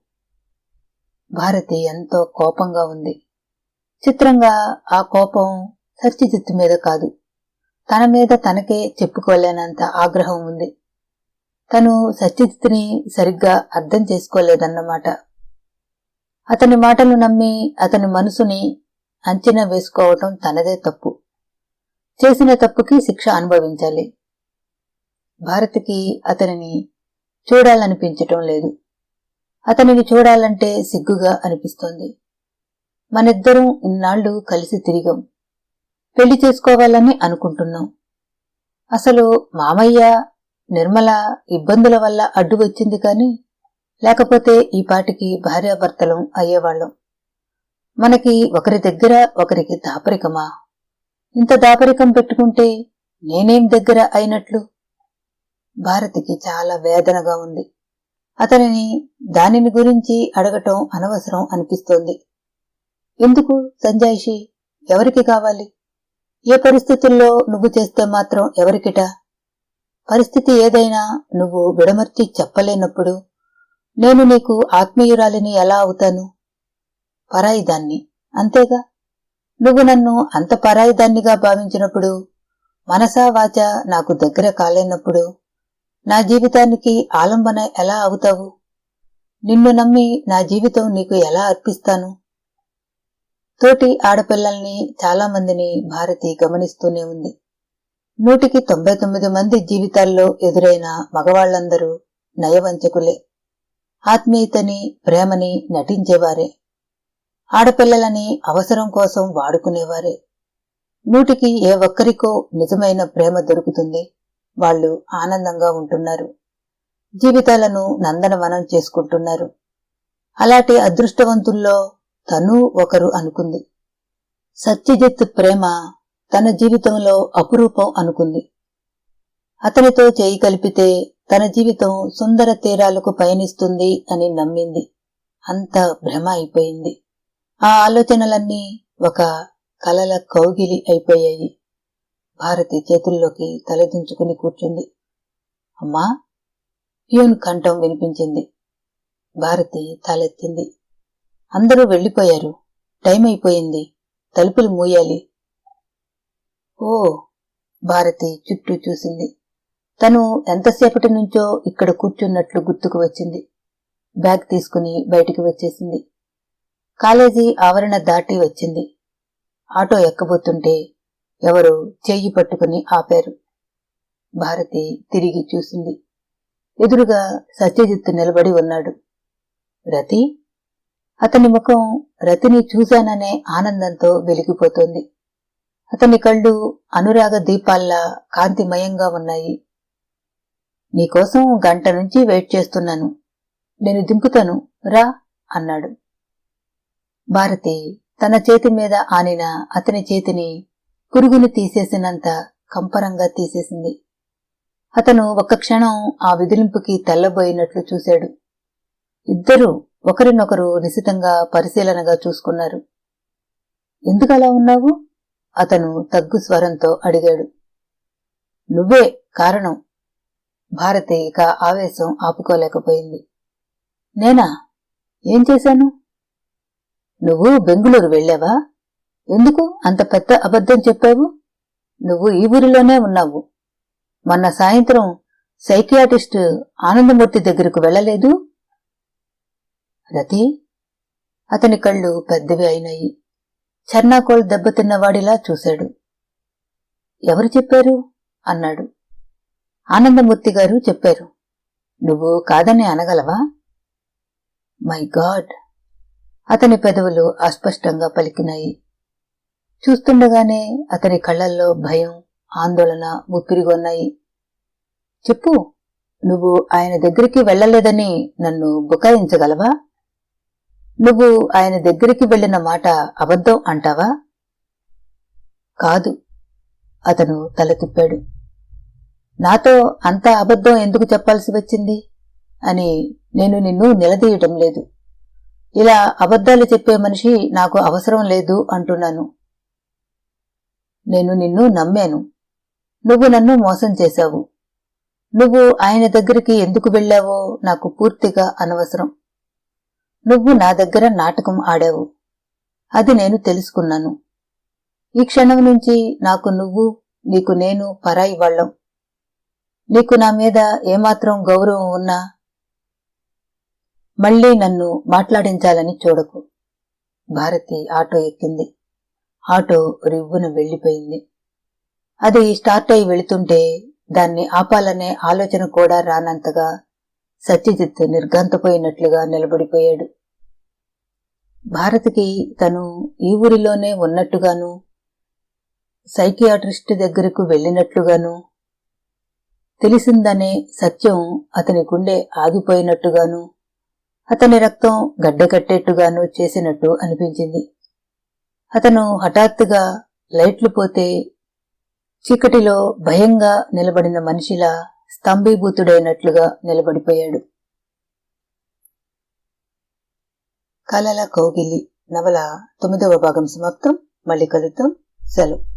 భారతి ఎంతో కోపంగా ఉంది. చిత్రంగా ఆ కోపం సత్యజిత్ మీద కాదు, తన మీద తనకే చెప్పుకోలేనంత ఆగ్రహం ఉంది. తను సత్యజిత్ని సరిగ్గా అర్థం చేసుకోలేదన్నమాట. అతని మాటలు నమ్మి అతని మనసుని అంచనా వేసుకోవటం తనదే తప్పు. చేసిన తప్పుకి శిక్ష అనుభవించాలి. భారతికి అతనిని చూడాలనిపించటం లేదు. అతనిని చూడాలంటే సిగ్గుగా అనిపిస్తోంది. మనిద్దరం ఇన్నాళ్లు కలిసి తిరిగాం. పెళ్లి చేసుకోవాలని అనుకుంటున్నాం. అసలు మామయ్య నిర్మల ఇబ్బందుల వల్ల అడ్డు వచ్చింది కాని లేకపోతే ఈ పాటికి భార్యాభర్తలం అయ్యేవాళ్లం. మనకి ఒకరి దగ్గర ఒకరికి దాపరికమా? ఇంత దాపరికం పెట్టుకుంటే నేనేం దగ్గర అయినట్లు? భారతికి చాలా వేదనగా ఉంది. అతనిని దానిని గురించి అడగటం అనవసరం అనిపిస్తోంది. ఎందుకు సంజాయిషి? ఎవరికి కావాలి? ఏ పరిస్థితుల్లో నువ్వు చేస్తే మాత్రం ఎవరికిట? పరిస్థితి ఏదైనా నువ్వు విడమర్చి చెప్పలేనప్పుడు నేను నీకు ఆత్మీయురాలిని ఎలా అవుతాను? పరాయిదాన్ని, అంతేగా. నువ్వు నన్ను అంత పరాయిదాన్నిగా భావించినప్పుడు మనసా వాచా నాకు దగ్గర కాలేనప్పుడు నా జీవితానికి ఆలంబన ఎలా అవుతావు? నిన్ను నమ్మి నా జీవితం నీకు ఎలా అర్పిస్తాను? తోటి ఆడపిల్లల్ని చాలామందిని భారతి గమనిస్తూనే ఉంది. 199 మంది జీవితాల్లో ఎదురైన మగవాళ్లందరూ నయవంచకులే. ఆత్మీయతని, ప్రేమని నటించేవారే. ఆడపిల్లలని అవసరం కోసం వాడుకునేవారే. 100కి ఏ ఒక్కరికో నిజమైన ప్రేమ దొరుకుతుంది. వాళ్ళు ఆనందంగా ఉంటున్నారు. జీవితాలను నందనవనం చేసుకుంటున్నారు. అలాంటి అదృష్టవంతుల్లో తను ఒకరు అనుకుంది. సత్యజిత్ ప్రేమ తన జీవితంలో అపురూపం అనుకుంది. అతనితో చేయి కలిపితే తన జీవితం సుందర తీరాలకు పయనిస్తుంది అని నమ్మింది. అంత భ్రమ అయిపోయింది. ఆ ఆలోచనలన్నీ ఒక కలల కౌగిలి అయిపోయాయి. భారతి చేతుల్లోకి తలదించుకుని కూర్చుంది. అమ్మా, ప్యూన్ కంఠం వినిపించింది. భారతి తలెత్తింది. అందరూ వెళ్లిపోయారు. టైం అయిపోయింది. తలుపులు మూయాలి. ఓ, భారతి చుట్టూ చూసింది. తను ఎంతసేపటి నుంచో ఇక్కడ కూర్చున్నట్లు గుర్తుకు వచ్చింది. బ్యాగ్ తీసుకుని బయటికి వచ్చేసింది. కాలేజీ ఆవరణ దాటి వచ్చింది. ఆటో ఎక్కబోతుంటే ఎవరో చెయ్యి పట్టుకుని ఆపారు. భారతి తిరిగి చూసింది. ఎదురుగా సత్యజిత్ నిలబడి ఉన్నాడు. రతి? అతని ముఖం రతిని చూశాననే ఆనందంతో వెలిగిపోతోంది. అతని కళ్ళు అనురాగ దీపాల్లా కాంతిమయంగా ఉన్నాయి. నీకోసం గంట నుంచి వెయిట్ చేస్తున్నాను. నేను దింపుతాను, రా అన్నాడు. భారతి తన చేతి మీద ఆనిన అతని చేతిని పురుగును తీసేసినంత కంపరంగా తీసేసింది. అతను ఒక్క క్షణం ఆ విదిలింపుకి తెల్లబోయినట్లు చూశాడు. ఇద్దరూ ఒకరినొకరు నిశితంగా పరిశీలనగా చూసుకున్నారు. ఎందుకలా ఉన్నావు? అతను తగ్గు స్వరంతో అడిగాడు. నువ్వే కారణం. భారతి ఇక ఆవేశం ఆపుకోలేకపోయింది. నేనా? ఏం చేశాను? నువ్వు బెంగుళూరు వెళ్ళావా? ఎందుకు అంత పెద్ద అబద్ధం చెప్పావు? నువ్వు ఈ ఊరిలోనే ఉన్నావు. మొన్న సాయంత్రం సైకియాటిస్ట్ ఆనందమూర్తి దగ్గరకు వెళ్ళలేదు? రతి? అతని కళ్ళు పెద్దవి అయినాయి. చర్నాకోల్ దెబ్బతిన్నవాడిలా చూశాడు. ఎవరు చెప్పారు? అన్నాడు. ఆనందమూర్తి గారు చెప్పారు. నువ్వు కాదని అనగలవా? My God! అతని పెదవులు అస్పష్టంగా పలికినాయి. చూస్తుండగానే అతని కళ్లల్లో భయం, ఆందోళన ముప్పిరిగొన్నాయి. చెప్పు, నువ్వు ఆయన దగ్గరికి వెళ్లలేదని నన్ను బుకాయించగలవా? నువ్వు ఆయన దగ్గరికి వెళ్లిన మాట అబద్ధం అంటావా? కాదు. అతను తల తిప్పాడు. నాతో అంత అబద్ధం ఎందుకు చెప్పాల్సి వచ్చింది అని నేను నిన్ను నిలదీయటం లేదు. ఇలా అబద్ధాలు చెప్పే మనిషి నాకు అవసరం లేదు అంటున్నాను. నేను నిన్ను నమ్మాను. నువ్వు నన్ను మోసం చేశావు. నువ్వు ఆయన దగ్గరికి ఎందుకు వెళ్ళావో నాకు పూర్తిగా అనవసరం. నువ్వు నా దగ్గర నాటకం ఆడావు. అది నేను తెలుసుకున్నాను. ఈ క్షణం నుంచి నాకు నువ్వు, నీకు నేను పరాయి వాళ్ళం. నీకు నా మీద ఏమాత్రం గౌరవం ఉన్నా మళ్లీ నన్ను మాట్లాడించాలని చూడకు. భారతి ఆటో ఎక్కింది. ఆటో రివ్వున వెళ్లిపోయింది. అది స్టార్ట్ అయి వెళుతుంటే దాన్ని ఆపాలనే ఆలోచన కూడా రానంతగా సత్యజిత్ నిర్ఘాంతపోయినట్లుగా నిలబడిపోయాడు. భారతికి తను ఈ ఊరిలోనే ఉన్నట్టుగాను, సైకియాట్రిస్ట్ దగ్గరకు వెళ్లినట్లుగాను, తెలిసిందనే సత్యం అతని గుండె ఆగిపోయినట్టుగాను, అతని రక్తం గడ్డకట్టేట్టుగాను చేసినట్టు అనిపించింది. అతను హఠాత్తుగా లైట్లు పోతే చీకటిలో భయంగా నిలబడిన మనిషిలా స్తంభీభూతుడైనట్లుగా నిలబడిపోయాడు. కలల కౌగిలి నవల 9వ భాగం సమాప్తం. మళ్ళీ కలుద్దాం. సెలవు.